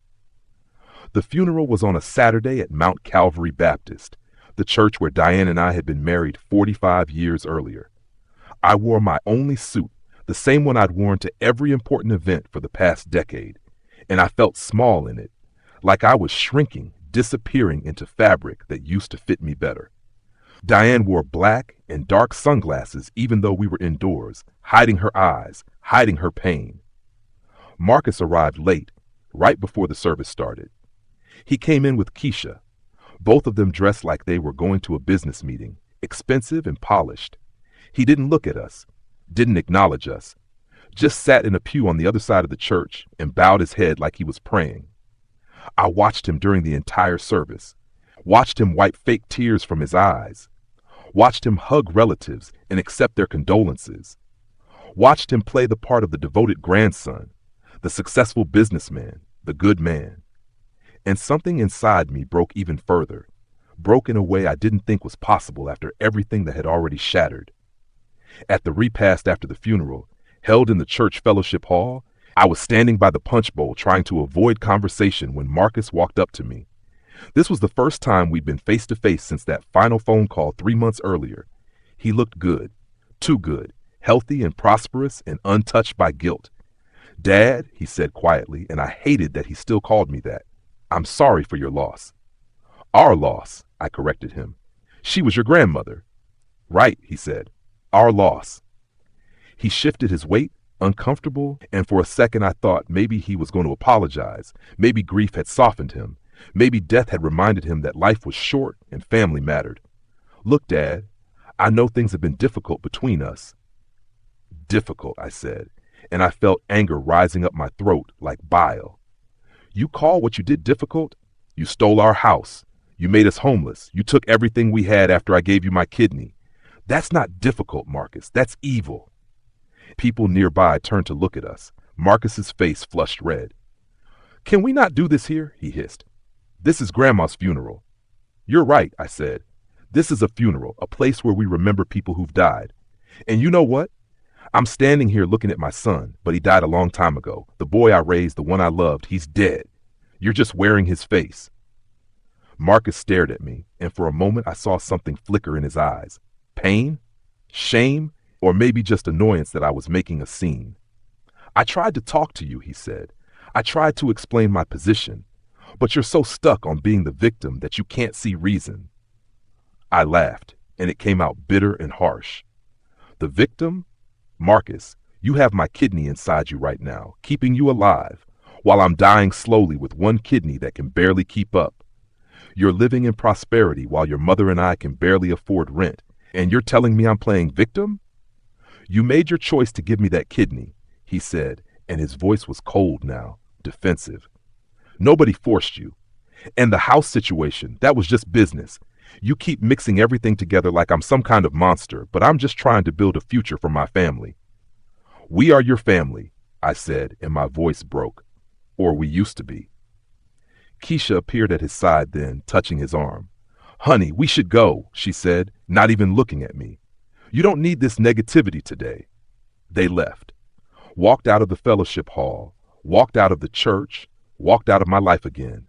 The funeral was on a Saturday at Mount Calvary Baptist, the church where Diane and I had been married 45 years earlier. I wore my only suit, the same one I'd worn to every important event for the past decade, and I felt small in it, like I was shrinking, disappearing into fabric that used to fit me better. Diane wore black and dark sunglasses even though we were indoors, hiding her eyes, hiding her pain. Marcus arrived late, right before the service started. He came in with Keisha, both of them dressed like they were going to a business meeting, expensive and polished. He didn't look at us, didn't acknowledge us, just sat in a pew on the other side of the church and bowed his head like he was praying. I watched him during the entire service, watched him wipe fake tears from his eyes, watched him hug relatives and accept their condolences, watched him play the part of the devoted grandson, the successful businessman, the good man. And something inside me broke even further, broke in a way I didn't think was possible after everything that had already shattered. At the repast after the funeral, held in the church fellowship hall, I was standing by the punch bowl trying to avoid conversation when Marcus walked up to me. This was the first time we'd been face to face since that final phone call 3 months earlier. He looked good, too good, healthy and prosperous and untouched by guilt. "Dad," he said quietly, and I hated that he still called me that. "I'm sorry for your loss." "Our loss," I corrected him. "She was your grandmother." "Right," he said. "Our loss." He shifted his weight, uncomfortable, and for a second I thought maybe he was going to apologize. Maybe grief had softened him. Maybe death had reminded him that life was short and family mattered. "Look, Dad, I know things have been difficult between us." "Difficult," I said, and I felt anger rising up my throat like bile. "You call what you did difficult? You stole our house. You made us homeless. You took everything we had after I gave you my kidney. That's not difficult, Marcus. That's evil." People nearby turned to look at us. Marcus's face flushed red. "Can we not do this here?" he hissed. "This is Grandma's funeral." "You're right," I said. "This is a funeral, a place where we remember people who've died. And you know what? I'm standing here looking at my son, but he died a long time ago. The boy I raised, the one I loved, he's dead. You're just wearing his face." Marcus stared at me, and for a moment I saw something flicker in his eyes. Pain? Shame? Or maybe just annoyance that I was making a scene. "I tried to talk to you," he said. "I tried to explain my position, but you're so stuck on being the victim that you can't see reason." I laughed, and it came out bitter and harsh. "The victim? Marcus, you have my kidney inside you right now, keeping you alive, while I'm dying slowly with one kidney that can barely keep up. You're living in prosperity while your mother and I can barely afford rent, and you're telling me I'm playing victim? You made your choice to give me that kidney," he said, and his voice was cold now, defensive. "Nobody forced you. And the house situation, that was just business. You keep mixing everything together like I'm some kind of monster, but I'm just trying to build a future for my family." "We are your family," I said, and my voice broke. "Or we used to be." Keisha appeared at his side then, touching his arm. Honey, we should go, she said, not even looking at me. You don't need this negativity today. They left, walked out of the fellowship hall, walked out of the church, walked out of my life again.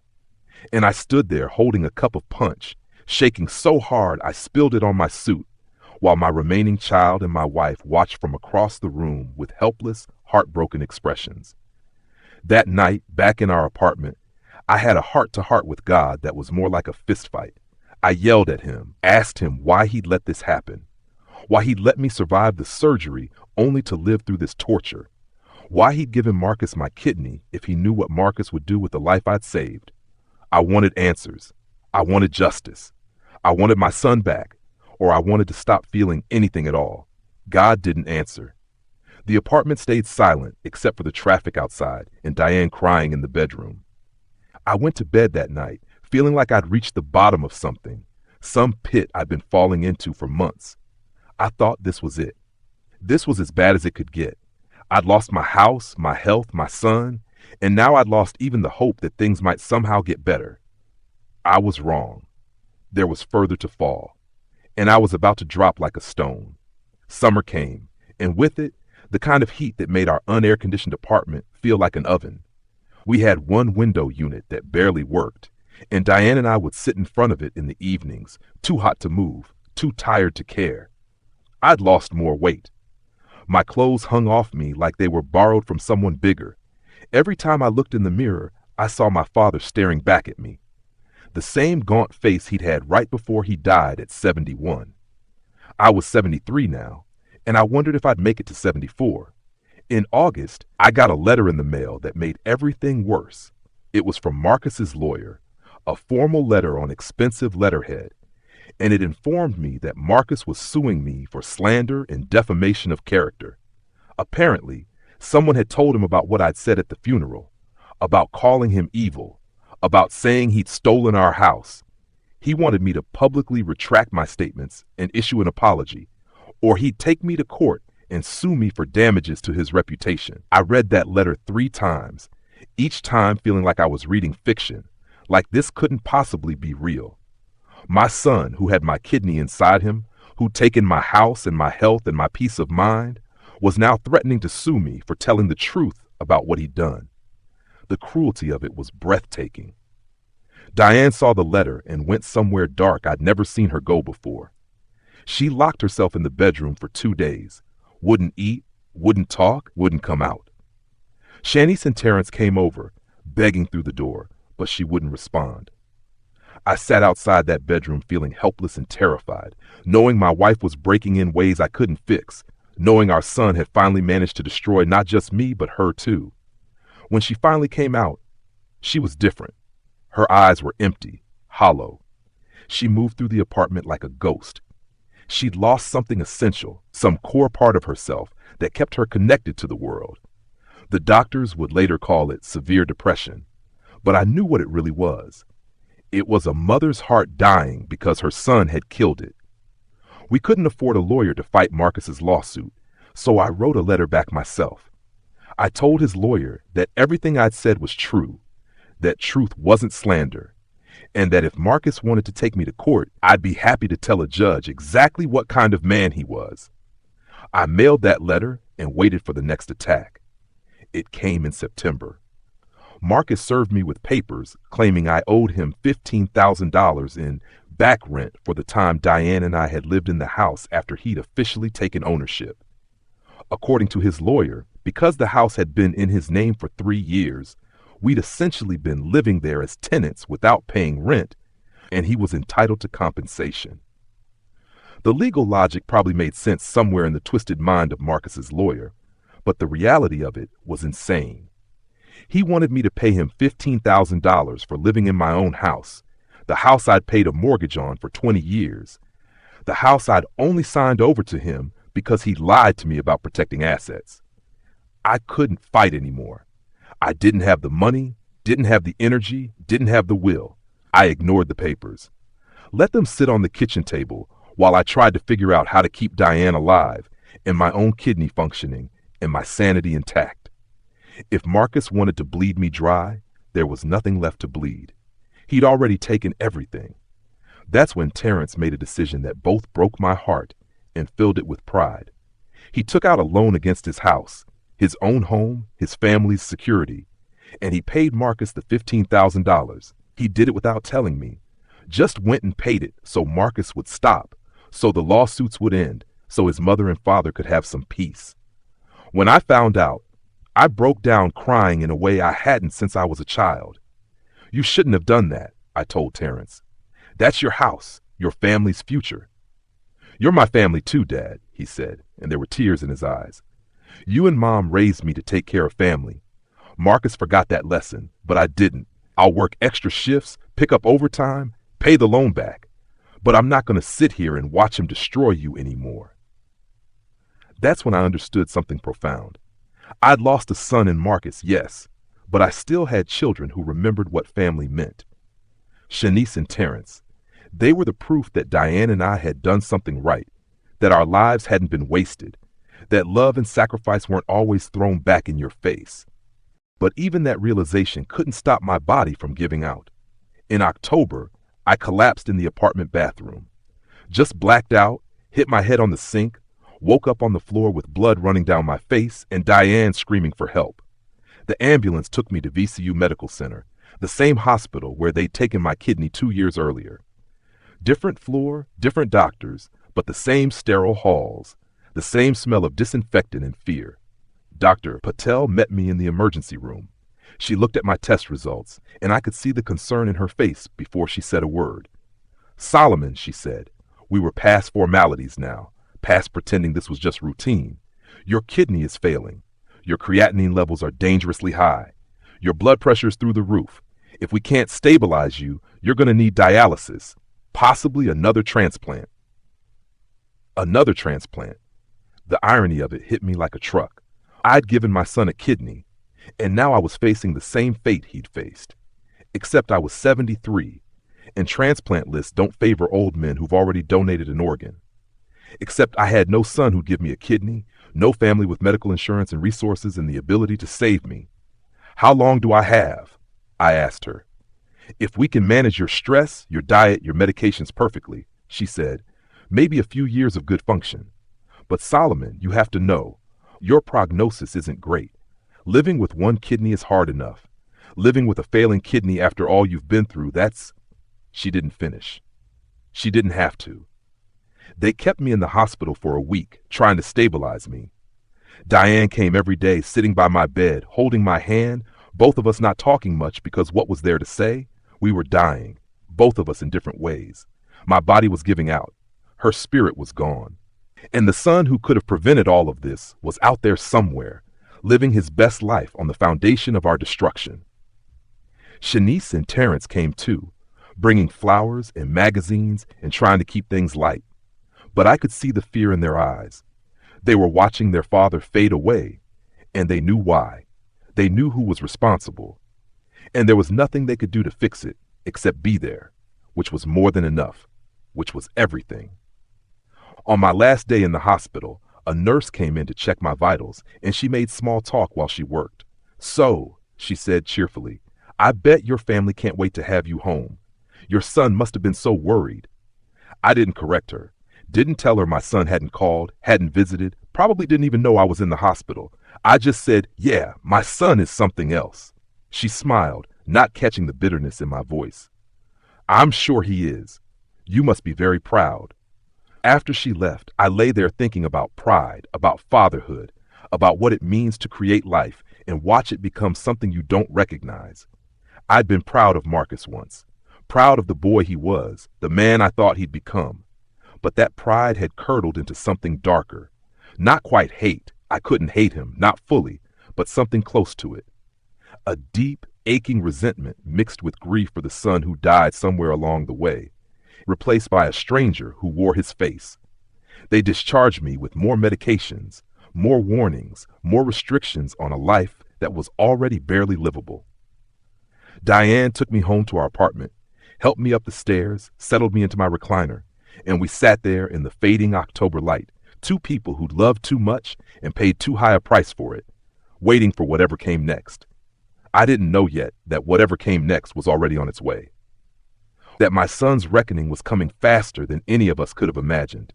And I stood there holding a cup of punch, shaking so hard I spilled it on my suit, while my remaining child and my wife watched from across the room with helpless, heartbroken expressions. That night, back in our apartment, I had a heart-to-heart with God that was more like a fistfight. I yelled at him, asked him why he'd let this happen, why he'd let me survive the surgery only to live through this torture, why he'd given Marcus my kidney if he knew what Marcus would do with the life I'd saved. I wanted answers. I wanted justice. I wanted my son back, or I wanted to stop feeling anything at all. God didn't answer. The apartment stayed silent except for the traffic outside and Diane crying in the bedroom. I went to bed that night feeling like I'd reached the bottom of something, some pit I'd been falling into for months. I thought this was it. This was as bad as it could get. I'd lost my house, my health, my son, and now I'd lost even the hope that things might somehow get better. I was wrong. There was further to fall, and I was about to drop like a stone. Summer came, and with it, the kind of heat that made our unair-conditioned apartment feel like an oven. We had one window unit that barely worked, and Diane and I would sit in front of it in the evenings, too hot to move, too tired to care. I'd lost more weight. My clothes hung off me like they were borrowed from someone bigger. Every time I looked in the mirror, I saw my father staring back at me. The same gaunt face he'd had right before he died at 71. I was 73 now, and I wondered if I'd make it to 74. In August, I got a letter in the mail that made everything worse. It was from Marcus's lawyer, a formal letter on expensive letterhead, and it informed me that Marcus was suing me for slander and defamation of character. Apparently, someone had told him about what I'd said at the funeral, about calling him evil, about saying he'd stolen our house. He wanted me to publicly retract my statements and issue an apology, or he'd take me to court and sue me for damages to his reputation. I read that letter 3 times, each time feeling like I was reading fiction, like this couldn't possibly be real. My son, who had my kidney inside him, who'd taken my house and my health and my peace of mind, was now threatening to sue me for telling the truth about what he'd done. The cruelty of it was breathtaking. Diane saw the letter and went somewhere dark I'd never seen her go before. She locked herself in the bedroom for 2 days, wouldn't eat, wouldn't talk, wouldn't come out. Shanice and Terrence came over, begging through the door, but she wouldn't respond. I sat outside that bedroom feeling helpless and terrified, knowing my wife was breaking in ways I couldn't fix, knowing our son had finally managed to destroy not just me, but her too. When she finally came out, she was different. Her eyes were empty, hollow. She moved through the apartment like a ghost. She'd lost something essential, some core part of herself that kept her connected to the world. The doctors would later call it severe depression, but I knew what it really was. It was a mother's heart dying because her son had killed it. We couldn't afford a lawyer to fight Marcus's lawsuit, so I wrote a letter back myself. I told his lawyer that everything I'd said was true, that truth wasn't slander, and that if Marcus wanted to take me to court, I'd be happy to tell a judge exactly what kind of man he was. I mailed that letter and waited for the next attack. It came in September. Marcus served me with papers claiming I owed him $15,000 in back rent for the time Diane and I had lived in the house after he'd officially taken ownership. According to his lawyer, because the house had been in his name for 3 years, we'd essentially been living there as tenants without paying rent, and he was entitled to compensation. The legal logic probably made sense somewhere in the twisted mind of Marcus's lawyer, but the reality of it was insane. He wanted me to pay him $15,000 for living in my own house, the house I'd paid a mortgage on for 20 years, the house I'd only signed over to him because he lied to me about protecting assets. I couldn't fight anymore. I didn't have the money, didn't have the energy, didn't have the will. I ignored the papers. Let them sit on the kitchen table while I tried to figure out how to keep Diane alive and my own kidney functioning and my sanity intact. If Marcus wanted to bleed me dry, there was nothing left to bleed. He'd already taken everything. That's when Terrence made a decision that both broke my heart and filled it with pride. He took out a loan against his house, his own home, his family's security, and he paid Marcus the $15,000. He did it without telling me. Just went and paid it so Marcus would stop, so the lawsuits would end, so his mother and father could have some peace. When I found out, I broke down crying in a way I hadn't since I was a child. You shouldn't have done that, I told Terrence. That's your house, your family's future. You're my family too, Dad, he said, and there were tears in his eyes. You and Mom raised me to take care of family. Marcus forgot that lesson, but I didn't. I'll work extra shifts, pick up overtime, pay the loan back. But I'm not going to sit here and watch him destroy you anymore. That's when I understood something profound. I'd lost a son in Marcus, yes, but I still had children who remembered what family meant. Shanice and Terrence, they were the proof that Diane and I had done something right, that our lives hadn't been wasted, that love and sacrifice weren't always thrown back in your face. But even that realization couldn't stop my body from giving out. In October, I collapsed in the apartment bathroom. Just blacked out, hit my head on the sink, woke up on the floor with blood running down my face and Diane screaming for help. The ambulance took me to VCU Medical Center, the same hospital where they'd taken my kidney 2 years earlier. Different floor, different doctors, but the same sterile halls, the same smell of disinfectant and fear. Dr. Patel met me in the emergency room. She looked at my test results, and I could see the concern in her face before she said a word. Solomon, she said, we were past formalities now, past pretending this was just routine. Your kidney is failing. Your creatinine levels are dangerously high. Your blood pressure is through the roof. If we can't stabilize you, you're going to need dialysis, possibly another transplant. Another transplant. The irony of it hit me like a truck. I'd given my son a kidney, and now I was facing the same fate he'd faced. Except I was 73, and transplant lists don't favor old men who've already donated an organ. Except I had no son who'd give me a kidney, no family with medical insurance and resources and the ability to save me. How long do I have? I asked her. If we can manage your stress, your diet, your medications perfectly, she said, maybe a few years of good function. But Solomon, you have to know, your prognosis isn't great. Living with one kidney is hard enough. Living with a failing kidney after all you've been through, that's... She didn't finish. She didn't have to. They kept me in the hospital for a week, trying to stabilize me. Diane came every day, sitting by my bed, holding my hand, both of us not talking much because what was there to say? We were dying, both of us in different ways. My body was giving out. Her spirit was gone. And the son who could have prevented all of this was out there somewhere, living his best life on the foundation of our destruction. Shanice and Terrence came too, bringing flowers and magazines and trying to keep things light. But I could see the fear in their eyes. They were watching their father fade away, and they knew why. They knew who was responsible. And there was nothing they could do to fix it except be there, which was more than enough, which was everything. On my last day in the hospital, a nurse came in to check my vitals, and she made small talk while she worked. So, she said cheerfully, I bet your family can't wait to have you home. Your son must have been so worried. I didn't correct her. Didn't tell her my son hadn't called, hadn't visited, probably didn't even know I was in the hospital. I just said, yeah, my son is something else. She smiled, not catching the bitterness in my voice. I'm sure he is. You must be very proud. After she left, I lay there thinking about pride, about fatherhood, about what it means to create life and watch it become something you don't recognize. I'd been proud of Marcus once, proud of the boy he was, the man I thought he'd become. But that pride had curdled into something darker. Not quite hate. I couldn't hate him, not fully, but something close to it. A deep, aching resentment mixed with grief for the son who died somewhere along the way, replaced by a stranger who wore his face. They discharged me with more medications, more warnings, more restrictions on a life that was already barely livable. Diane took me home to our apartment, helped me up the stairs, settled me into my recliner, and we sat there in the fading October light, two people who'd loved too much and paid too high a price for it, waiting for whatever came next. I didn't know yet that whatever came next was already on its way. that my son's reckoning was coming faster than any of us could have imagined,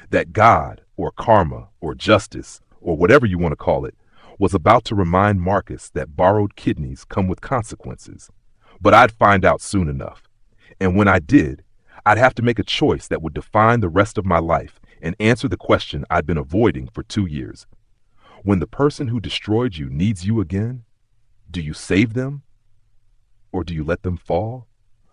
that God, or karma, or justice, or whatever you want to call it, was about to remind Marcus that borrowed kidneys come with consequences. But I'd find out soon enough. And when I did, I'd have to make a choice that would define the rest of my life and answer the question I'd been avoiding for 2 years. When the person who destroyed you needs you again, do you save them? Or do you let them fall?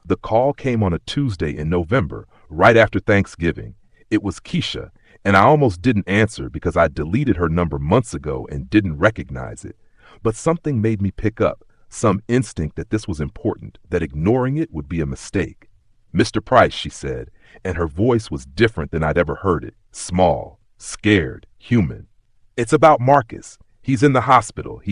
The call came on a Tuesday in November, right after Thanksgiving. It was Keisha, and I almost didn't answer because I deleted her number months ago and didn't recognize it. But something made me pick up, some instinct that this was important, that ignoring it would be a mistake. "Mr. Price," she said, and her voice was different than I'd ever heard it, small, scared, human. "It's about Marcus. He's in the hospital.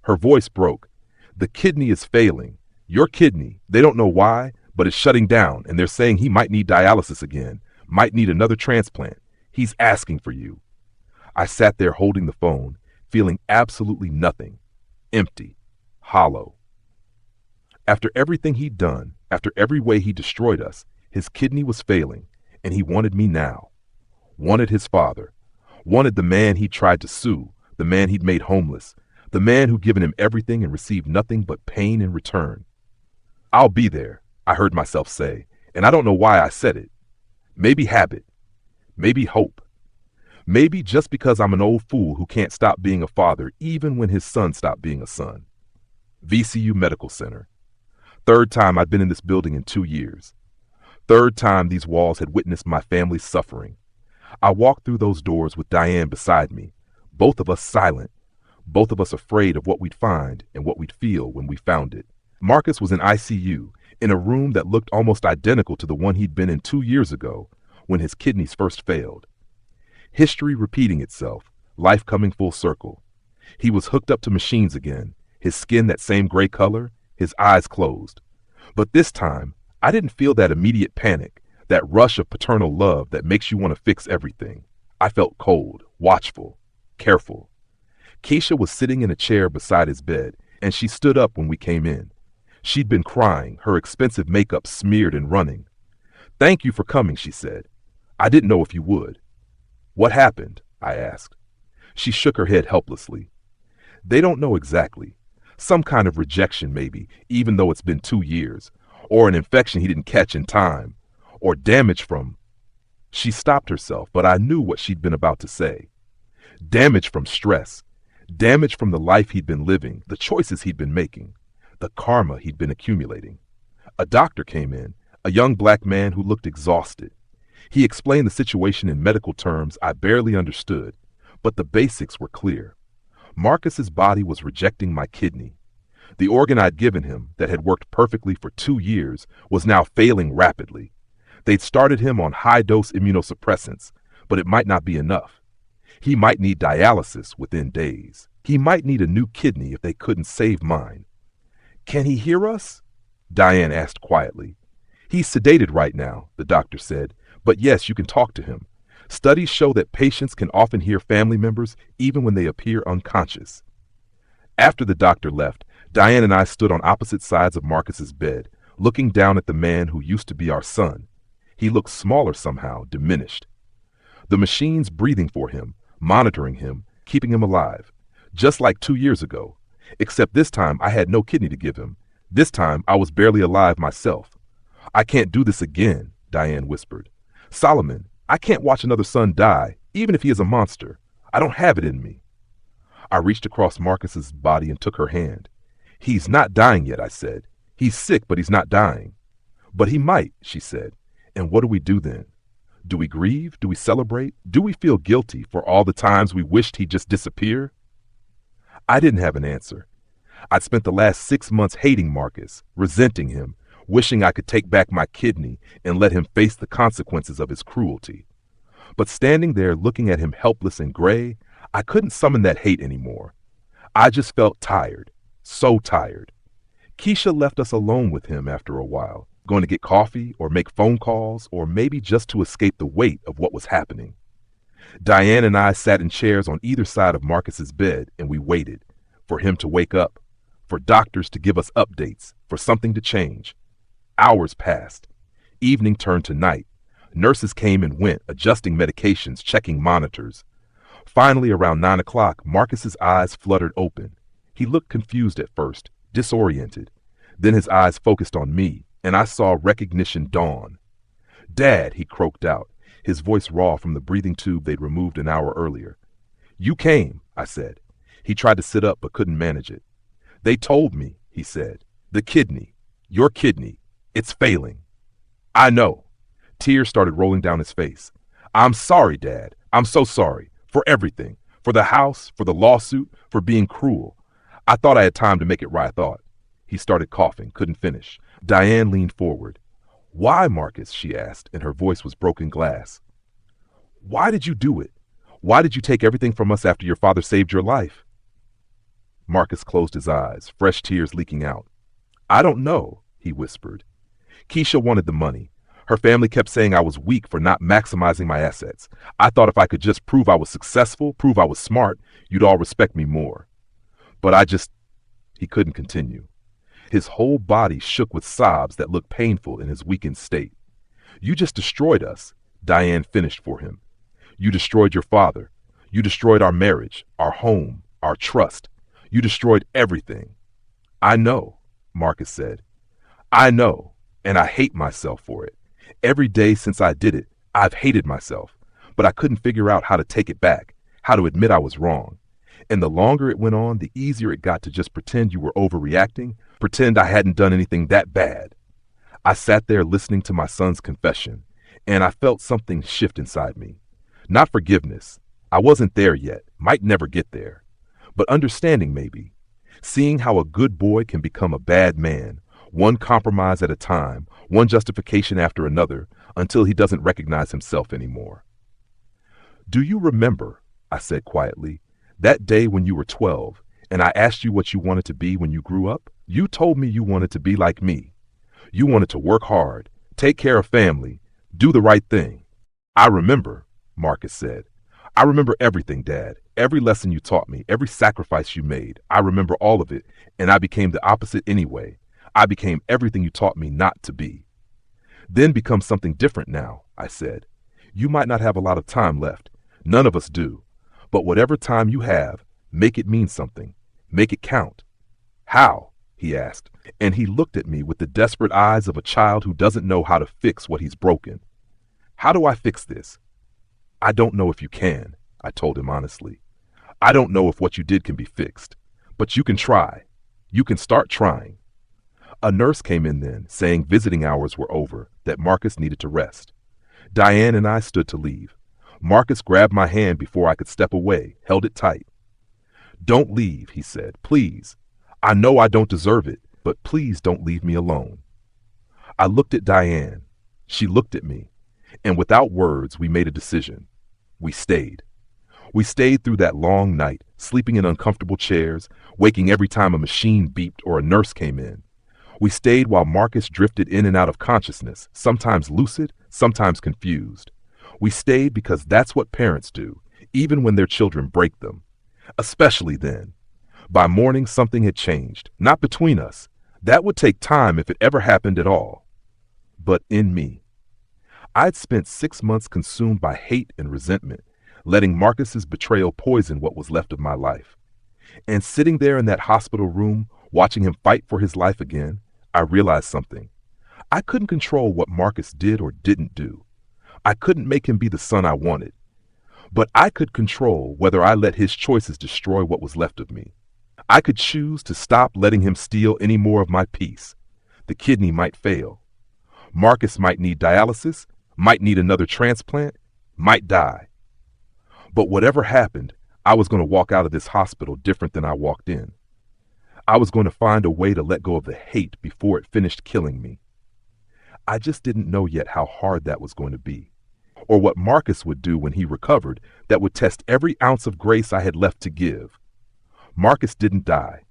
Her voice broke. "The kidney is failing. Your kidney, they don't know why, but it's shutting down, and they're saying he might need dialysis again, might need another transplant. He's asking for you." I sat there holding the phone, feeling absolutely nothing. Empty. Hollow. After everything he'd done, after every way he destroyed us, his kidney was failing, and he wanted me now. Wanted his father. Wanted the man he'd tried to sue, the man he'd made homeless, the man who'd given him everything and received nothing but pain in return. "I'll be there," I heard myself say, and I don't know why I said it. Maybe habit. Maybe hope. Maybe just because I'm an old fool who can't stop being a father even when his son stopped being a son. VCU Medical Center. Third time I'd been in this building in 2 years. Third time these walls had witnessed my family's suffering. I walked through those doors with Diane beside me, both of us silent, both of us afraid of what we'd find and what we'd feel when we found it. Marcus was in ICU, in a room that looked almost identical to the one he'd been in 2 years ago when his kidneys first failed. History repeating itself, life coming full circle. He was hooked up to machines again, his skin that same gray color, his eyes closed. But this time, I didn't feel that immediate panic, that rush of paternal love that makes you want to fix everything. I felt cold, watchful, careful. Keisha was sitting in a chair beside his bed, and she stood up when we came in. She'd been crying, her expensive makeup smeared and running. "Thank you for coming," she said. "I didn't know if you would." "What happened?" I asked. She shook her head helplessly. "They don't know exactly. Some kind of rejection maybe, even though it's been 2 years, or an infection he didn't catch in time, or damage from—" She stopped herself, but I knew what she'd been about to say. Damage from stress. Damage from the life he'd been living, the choices he'd been making, the karma he'd been accumulating. A doctor came in, a young black man who looked exhausted. He explained the situation in medical terms I barely understood, but the basics were clear. Marcus's body was rejecting my kidney. The organ I'd given him, that had worked perfectly for 2 years, was now failing rapidly. They'd started him on high-dose immunosuppressants, but it might not be enough. He might need dialysis within days. He might need a new kidney if they couldn't save mine. "Can he hear us?" Diane asked quietly. "He's sedated right now," the doctor said, "but yes, you can talk to him. Studies show that patients can often hear family members even when they appear unconscious." After the doctor left, Diane and I stood on opposite sides of Marcus's bed, looking down at the man who used to be our son. He looked smaller somehow, diminished. The machines breathing for him, monitoring him, keeping him alive, just like 2 years ago, except this time I had no kidney to give him. This time I was barely alive myself. "I can't do this again," Diane whispered. "Solomon, I can't watch another son die, even if he is a monster. I don't have it in me." I reached across Marcus's body and took her hand. "He's not dying yet," I said. "He's sick, but he's not dying." "But he might," she said. "And what do we do then? Do we grieve? Do we celebrate? Do we feel guilty for all the times we wished he'd just disappear?" I didn't have an answer. I'd spent the last 6 months hating Marcus, resenting him, wishing I could take back my kidney and let him face the consequences of his cruelty. But standing there looking at him helpless and gray, I couldn't summon that hate anymore. I just felt tired, so tired. Keisha left us alone with him after a while, going to get coffee or make phone calls or maybe just to escape the weight of what was happening. Diane and I sat in chairs on either side of Marcus's bed and we waited for him to wake up, for doctors to give us updates, for something to change. Hours passed. Evening turned to night. Nurses came and went, adjusting medications, checking monitors. Finally, around 9 o'clock, Marcus's eyes fluttered open. He looked confused at first, disoriented. Then his eyes focused on me, and I saw recognition dawn. "Dad," he croaked out, his voice raw from the breathing tube they'd removed an hour earlier. "You came," I said. He tried to sit up but couldn't manage it. "They told me," he said. "The kidney. Your kidney. It's failing." "I know." Tears started rolling down his face. "I'm sorry, Dad. I'm so sorry. For everything. For the house, for the lawsuit, for being cruel. I thought I had time to make it right, I thought." He started coughing, couldn't finish. Diane leaned forward. "Why, Marcus?" she asked, and her voice was broken glass. "Why did you do it? Why did you take everything from us after your father saved your life?" Marcus closed his eyes, fresh tears leaking out. "I don't know," he whispered. "Keisha wanted the money. Her family kept saying I was weak for not maximizing my assets. I thought if I could just prove I was successful, prove I was smart, you'd all respect me more. But I just—" He couldn't continue. His whole body shook with sobs that looked painful in his weakened state. "You just destroyed us," Diane finished for him. "You destroyed your father. You destroyed our marriage, our home, our trust. You destroyed everything." "I know," Marcus said. "I know, and I hate myself for it. Every day since I did it, I've hated myself, but I couldn't figure out how to take it back, how to admit I was wrong. And the longer it went on, the easier it got to just pretend you were overreacting, pretend I hadn't done anything that bad." I sat there listening to my son's confession, and I felt something shift inside me. Not forgiveness. I wasn't there yet, might never get there. But understanding maybe. Seeing how a good boy can become a bad man, one compromise at a time, one justification after another, until he doesn't recognize himself anymore. "Do you remember," I said quietly, "that day when you were 12, and I asked you what you wanted to be when you grew up? You told me you wanted to be like me. You wanted to work hard, take care of family, do the right thing." "I remember," Marcus said. "I remember everything, Dad. Every lesson you taught me, every sacrifice you made. I remember all of it, and I became the opposite anyway. I became everything you taught me not to be." "Then become something different now," I said. "You might not have a lot of time left. None of us do. But whatever time you have, make it mean something. Make it count." "How?" he asked, and he looked at me with the desperate eyes of a child who doesn't know how to fix what he's broken. "How do I fix this?" "I don't know if you can," I told him honestly. "I don't know if what you did can be fixed. But you can try. You can start trying." A nurse came in then, saying visiting hours were over, that Marcus needed to rest. Diane and I stood to leave. Marcus grabbed my hand before I could step away, held it tight. "Don't leave," he said, "please. I know I don't deserve it, but please don't leave me alone." I looked at Diane. She looked at me. And without words, we made a decision. We stayed. We stayed through that long night, sleeping in uncomfortable chairs, waking every time a machine beeped or a nurse came in. We stayed while Marcus drifted in and out of consciousness, sometimes lucid, sometimes confused. We stayed because that's what parents do, even when their children break them. Especially then. By morning, something had changed, not between us. That would take time if it ever happened at all. But in me. I'd spent 6 months consumed by hate and resentment, letting Marcus's betrayal poison what was left of my life. And sitting there in that hospital room, watching him fight for his life again, I realized something. I couldn't control what Marcus did or didn't do. I couldn't make him be the son I wanted. But I could control whether I let his choices destroy what was left of me. I could choose to stop letting him steal any more of my peace. The kidney might fail. Marcus might need dialysis, might need another transplant, might die. But whatever happened, I was going to walk out of this hospital different than I walked in. I was going to find a way to let go of the hate before it finished killing me. I just didn't know yet how hard that was going to be, or what Marcus would do when he recovered that would test every ounce of grace I had left to give. Marcus didn't die.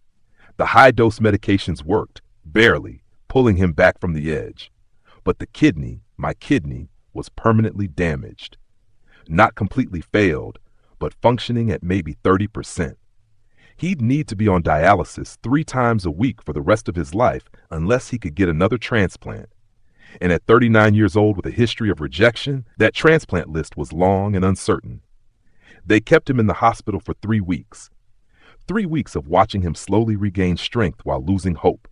The high-dose medications worked, barely, pulling him back from the edge. But the kidney, my kidney, was permanently damaged. Not completely failed, but functioning at maybe 30%. He'd need to be on dialysis 3 times a week for the rest of his life unless he could get another transplant. And at 39 years old with a history of rejection, that transplant list was long and uncertain. They kept him in the hospital for 3 weeks. 3 weeks of watching him slowly regain strength while losing hope.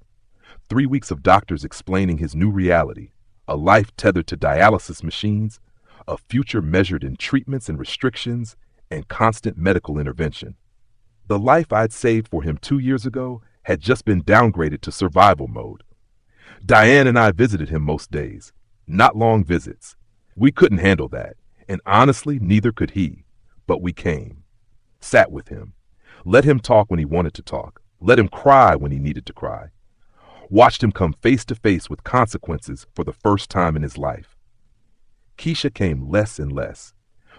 3 weeks of doctors explaining his new reality, a life tethered to dialysis machines, a future measured in treatments and restrictions, and constant medical intervention. The life I'd saved for him 2 years ago had just been downgraded to survival mode. Diane and I visited him most days. Not long visits. We couldn't handle that, and honestly, neither could he. But we came. Sat with him. Let him talk when he wanted to talk. Let him cry when he needed to cry. Watched him come face to face with consequences for the first time in his life. Keisha came less and less.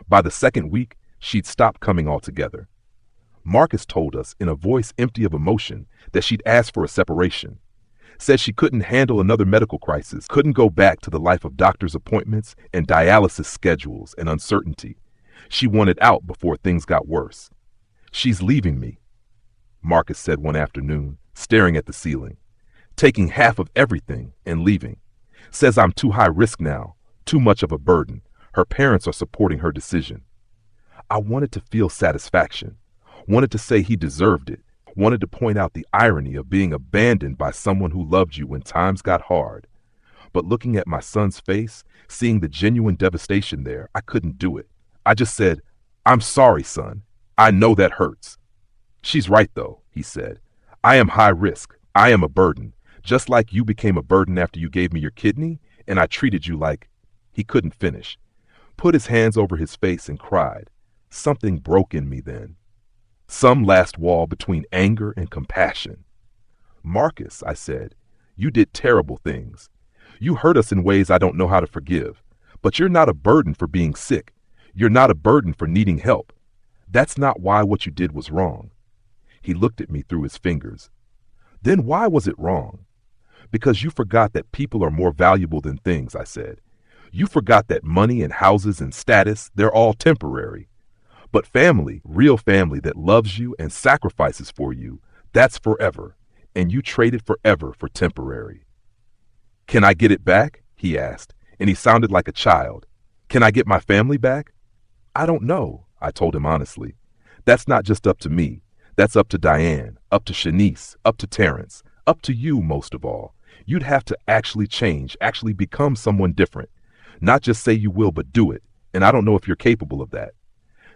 By the second week, she'd stopped coming altogether. Marcus told us in a voice empty of emotion that she'd asked for a separation. Said she couldn't handle another medical crisis, couldn't go back to the life of doctor's appointments and dialysis schedules and uncertainty. She wanted out before things got worse. She's leaving me, Marcus said one afternoon, staring at the ceiling. Taking half of everything and leaving. Says I'm too high risk now, too much of a burden. Her parents are supporting her decision. I wanted to feel satisfaction, wanted to say he deserved it, wanted to point out the irony of being abandoned by someone who loved you when times got hard. But looking at my son's face, seeing the genuine devastation there, I couldn't do it. I just said, I'm sorry, son. I know that hurts. She's right, though, he said. I am high risk. I am a burden. Just like you became a burden after you gave me your kidney, and I treated you like... He couldn't finish. Put his hands over his face and cried. Something broke in me then. Some last wall between anger and compassion. Marcus, I said, you did terrible things. You hurt us in ways I don't know how to forgive. But you're not a burden for being sick. You're not a burden for needing help. That's not why what you did was wrong. He looked at me through his fingers. Then why was it wrong? Because you forgot that people are more valuable than things, I said. You forgot that money and houses and status, they're all temporary. But family, real family that loves you and sacrifices for you, that's forever. And you traded forever for temporary. Can I get it back? He asked, and he sounded like a child. Can I get my family back? I don't know, I told him honestly. That's not just up to me. That's up to Diane, up to Shanice, up to Terrence, up to you most of all. You'd have to actually change, actually become someone different. Not just say you will, but do it. And I don't know if you're capable of that.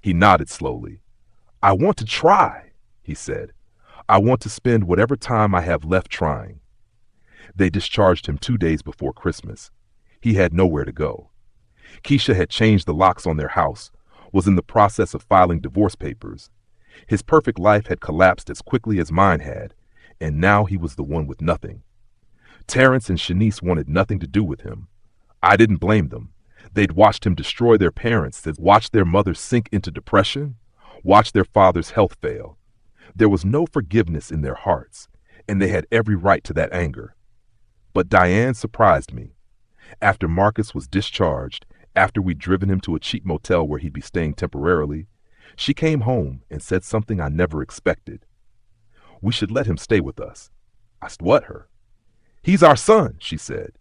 He nodded slowly. I want to try, he said. I want to spend whatever time I have left trying. They discharged him 2 days before Christmas. He had nowhere to go. Keisha had changed the locks on their house, was in the process of filing divorce papers. His perfect life had collapsed as quickly as mine had, and now he was the one with nothing. Terrence and Shanice wanted nothing to do with him. I didn't blame them. They'd watched him destroy their parents, they'd watched their mothers sink into depression, watched their father's health fail. There was no forgiveness in their hearts, and they had every right to that anger. But Diane surprised me. After Marcus was discharged, after we'd driven him to a cheap motel where he'd be staying temporarily, she came home and said something I never expected. We should let him stay with us. I what her? He's our son, she said.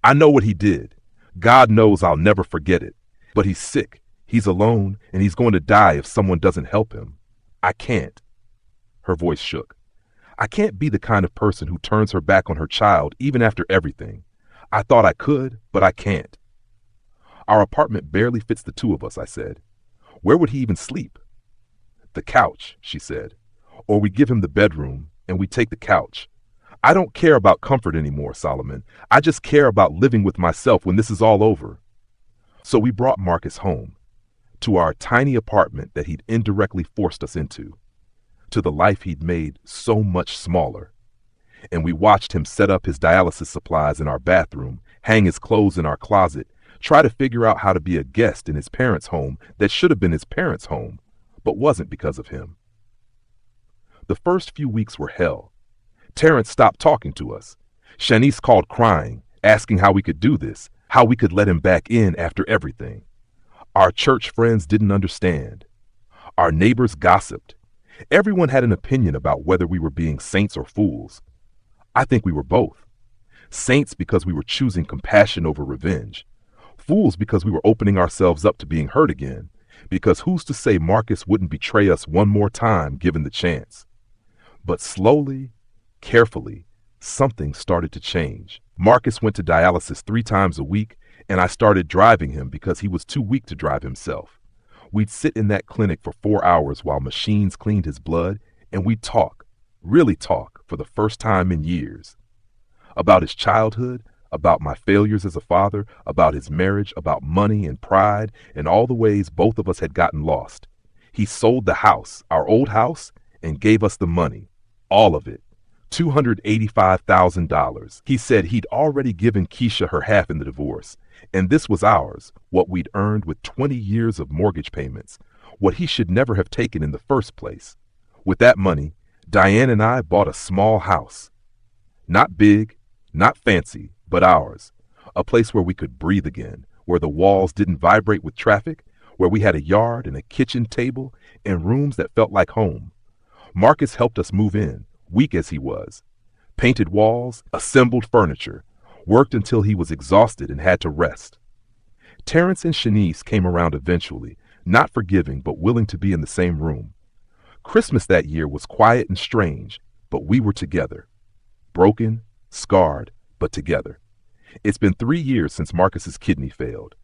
I know what he did. God knows I'll never forget it. But he's sick, he's alone, and he's going to die if someone doesn't help him. I can't. Her voice shook. I can't be the kind of person who turns her back on her child even after everything. I thought I could, but I can't. Our apartment barely fits the two of us, I said. Where would he even sleep? The couch, she said. Or we give him the bedroom, and we take the couch. I don't care about comfort anymore, Solomon. I just care about living with myself when this is all over. So we brought Marcus home, to our tiny apartment that he'd indirectly forced us into, to the life he'd made so much smaller. And we watched him set up his dialysis supplies in our bathroom, hang his clothes in our closet, try to figure out how to be a guest in his parents' home that should have been his parents' home, but wasn't because of him. The first few weeks were hell. Terrence stopped talking to us. Shanice called crying, asking how we could do this, how we could let him back in after everything. Our church friends didn't understand. Our neighbors gossiped. Everyone had an opinion about whether we were being saints or fools. I think we were both. Saints because we were choosing compassion over revenge. Fools because we were opening ourselves up to being hurt again. Because who's to say Marcus wouldn't betray us one more time given the chance? But slowly, carefully, something started to change. Marcus went to dialysis 3 times a week, and I started driving him because he was too weak to drive himself. We'd sit in that clinic for 4 hours while machines cleaned his blood, and we'd talk, really talk, for the first time in years. About his childhood, about my failures as a father, about his marriage, about money and pride, and all the ways both of us had gotten lost. He sold the house, our old house, and gave us the money. All of it. $285,000. He said he'd already given Keisha her half in the divorce, and this was ours, what we'd earned with 20 years of mortgage payments, what he should never have taken in the first place. With that money, Diane and I bought a small house. Not big, not fancy, but ours. A place where we could breathe again, where the walls didn't vibrate with traffic, where we had a yard and a kitchen table and rooms that felt like home. Marcus helped us move in, weak as he was. Painted walls, assembled furniture, worked until he was exhausted and had to rest. Terrence and Shanice came around eventually, not forgiving but willing to be in the same room. Christmas that year was quiet and strange, but we were together. Broken, scarred, but together. It's been 3 years since Marcus's kidney failed.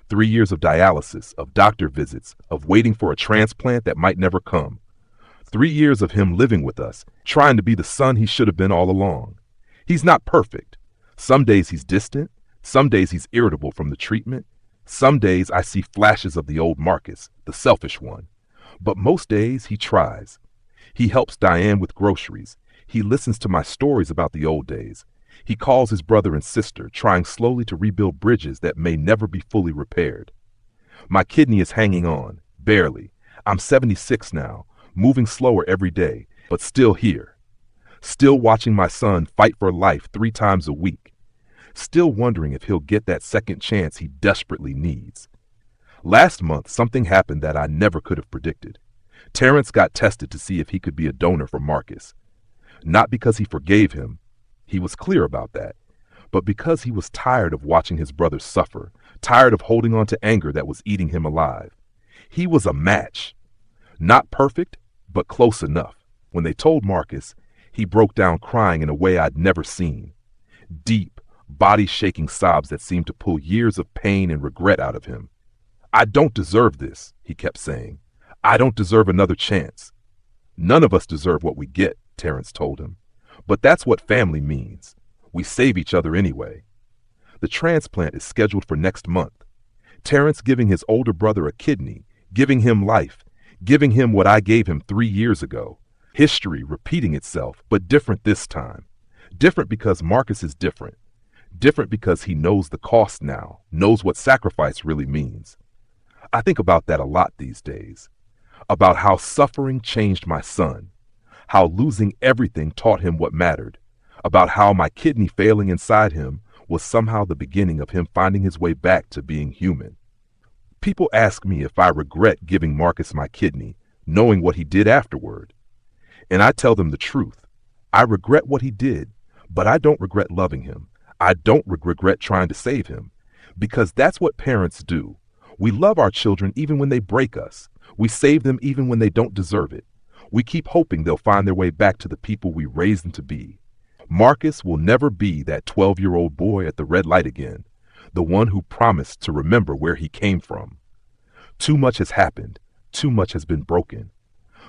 3 years of dialysis, of doctor visits, of waiting for a transplant that might never come. 3 years of him living with us, trying to be the son he should have been all along. He's not perfect. Some days he's distant. Some days he's irritable from the treatment. Some days I see flashes of the old Marcus, the selfish one. But most days he tries. He helps Diane with groceries. He listens to my stories about the old days. He calls his brother and sister, trying slowly to rebuild bridges that may never be fully repaired. My kidney is hanging on, barely. I'm 76 now, moving slower every day, but still here. Still watching my son fight for life 3 times a week. Still wondering if he'll get that second chance he desperately needs. Last month, something happened that I never could have predicted. Terrence got tested to see if he could be a donor for Marcus. Not because he forgave him, he was clear about that, but because he was tired of watching his brother suffer, tired of holding on to anger that was eating him alive. He was a match. Not perfect, but close enough. When they told Marcus, he broke down crying in a way I'd never seen. Deep, body-shaking sobs that seemed to pull years of pain and regret out of him. I don't deserve this, he kept saying. I don't deserve another chance. None of us deserve what we get, Terrence told him. But that's what family means. We save each other anyway. The transplant is scheduled for next month. Terrence giving his older brother a kidney, giving him life, giving him what I gave him 3 years ago. History repeating itself, but different this time. Different because Marcus is different. Different because he knows the cost now, knows what sacrifice really means. I think about that a lot these days. About how suffering changed my son. How losing everything taught him what mattered. About how my kidney failing inside him was somehow the beginning of him finding his way back to being human. People ask me if I regret giving Marcus my kidney, knowing what he did afterward. And I tell them the truth. I regret what he did, but I don't regret loving him. I don't regret trying to save him. Because that's what parents do. We love our children even when they break us. We save them even when they don't deserve it. We keep hoping they'll find their way back to the people we raised them to be. Marcus will never be that 12-year-old boy at the red light again, the one who promised to remember where he came from. Too much has happened. Too much has been broken.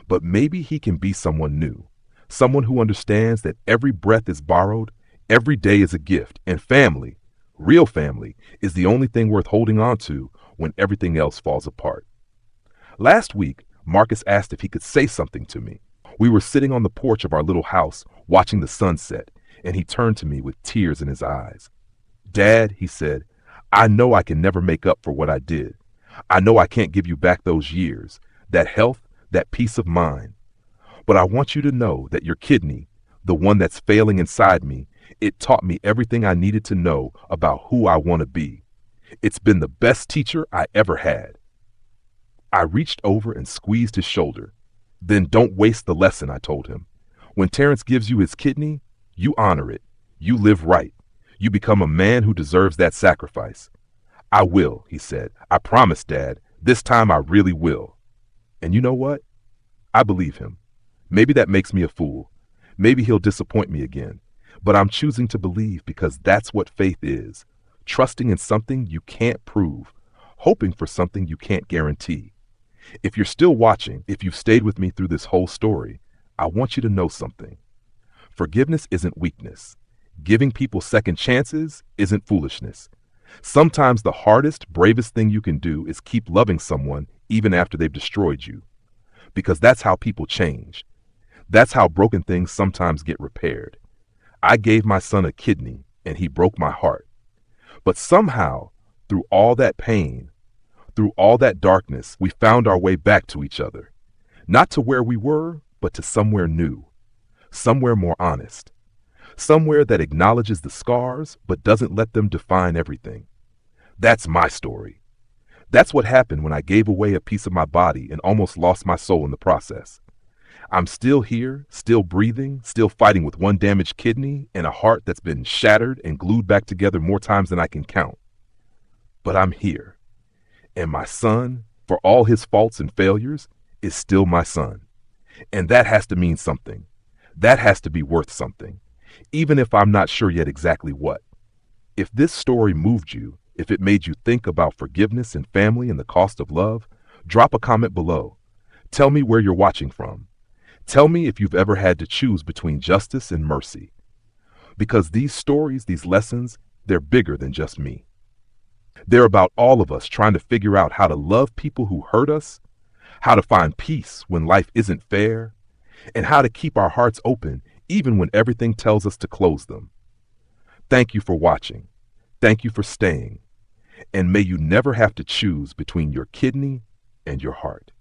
But maybe he can be someone new, someone who understands that every breath is borrowed, every day is a gift, and family, real family, is the only thing worth holding on to when everything else falls apart. Last week, Marcus asked if he could say something to me. We were sitting on the porch of our little house, watching the sunset, and he turned to me with tears in his eyes. "Dad," he said, "I know I can never make up for what I did. I know I can't give you back those years, that health, that peace of mind. But I want you to know that your kidney, the one that's failing inside me, it taught me everything I needed to know about who I want to be. It's been the best teacher I ever had." I reached over and squeezed his shoulder. "Then don't waste the lesson," I told him. "When Terrence gives you his kidney, you honor it. You live right. You become a man who deserves that sacrifice. I will, he said. I promise, Dad. This time I really will. And you know what? I believe him. Maybe that makes me a fool. Maybe he'll disappoint me again. But I'm choosing to believe because that's what faith is. Trusting in something you can't prove. Hoping for something you can't guarantee. If you're still watching, if you've stayed with me through this whole story, I want you to know something. Forgiveness isn't weakness. Giving people second chances isn't foolishness. Sometimes the hardest, bravest thing you can do is keep loving someone even after they've destroyed you. Because that's how people change. That's how broken things sometimes get repaired. I gave my son a kidney and he broke my heart. But somehow, through all that pain, through all that darkness, we found our way back to each other. Not to where we were, but to somewhere new. Somewhere more honest. Somewhere that acknowledges the scars, but doesn't let them define everything. That's my story. That's what happened when I gave away a piece of my body and almost lost my soul in the process. I'm still here, still breathing, still fighting with one damaged kidney and a heart that's been shattered and glued back together more times than I can count. But I'm here. And my son, for all his faults and failures, is still my son. And that has to mean something. That has to be worth something, even if I'm not sure yet exactly what. If this story moved you, if it made you think about forgiveness and family and the cost of love, drop a comment below. Tell me where you're watching from. Tell me if you've ever had to choose between justice and mercy. Because these stories, these lessons, they're bigger than just me. They're about all of us trying to figure out how to love people who hurt us, how to find peace when life isn't fair, and how to keep our hearts open even when everything tells us to close them. Thank you for watching. Thank you for staying. And may you never have to choose between your kidney and your heart.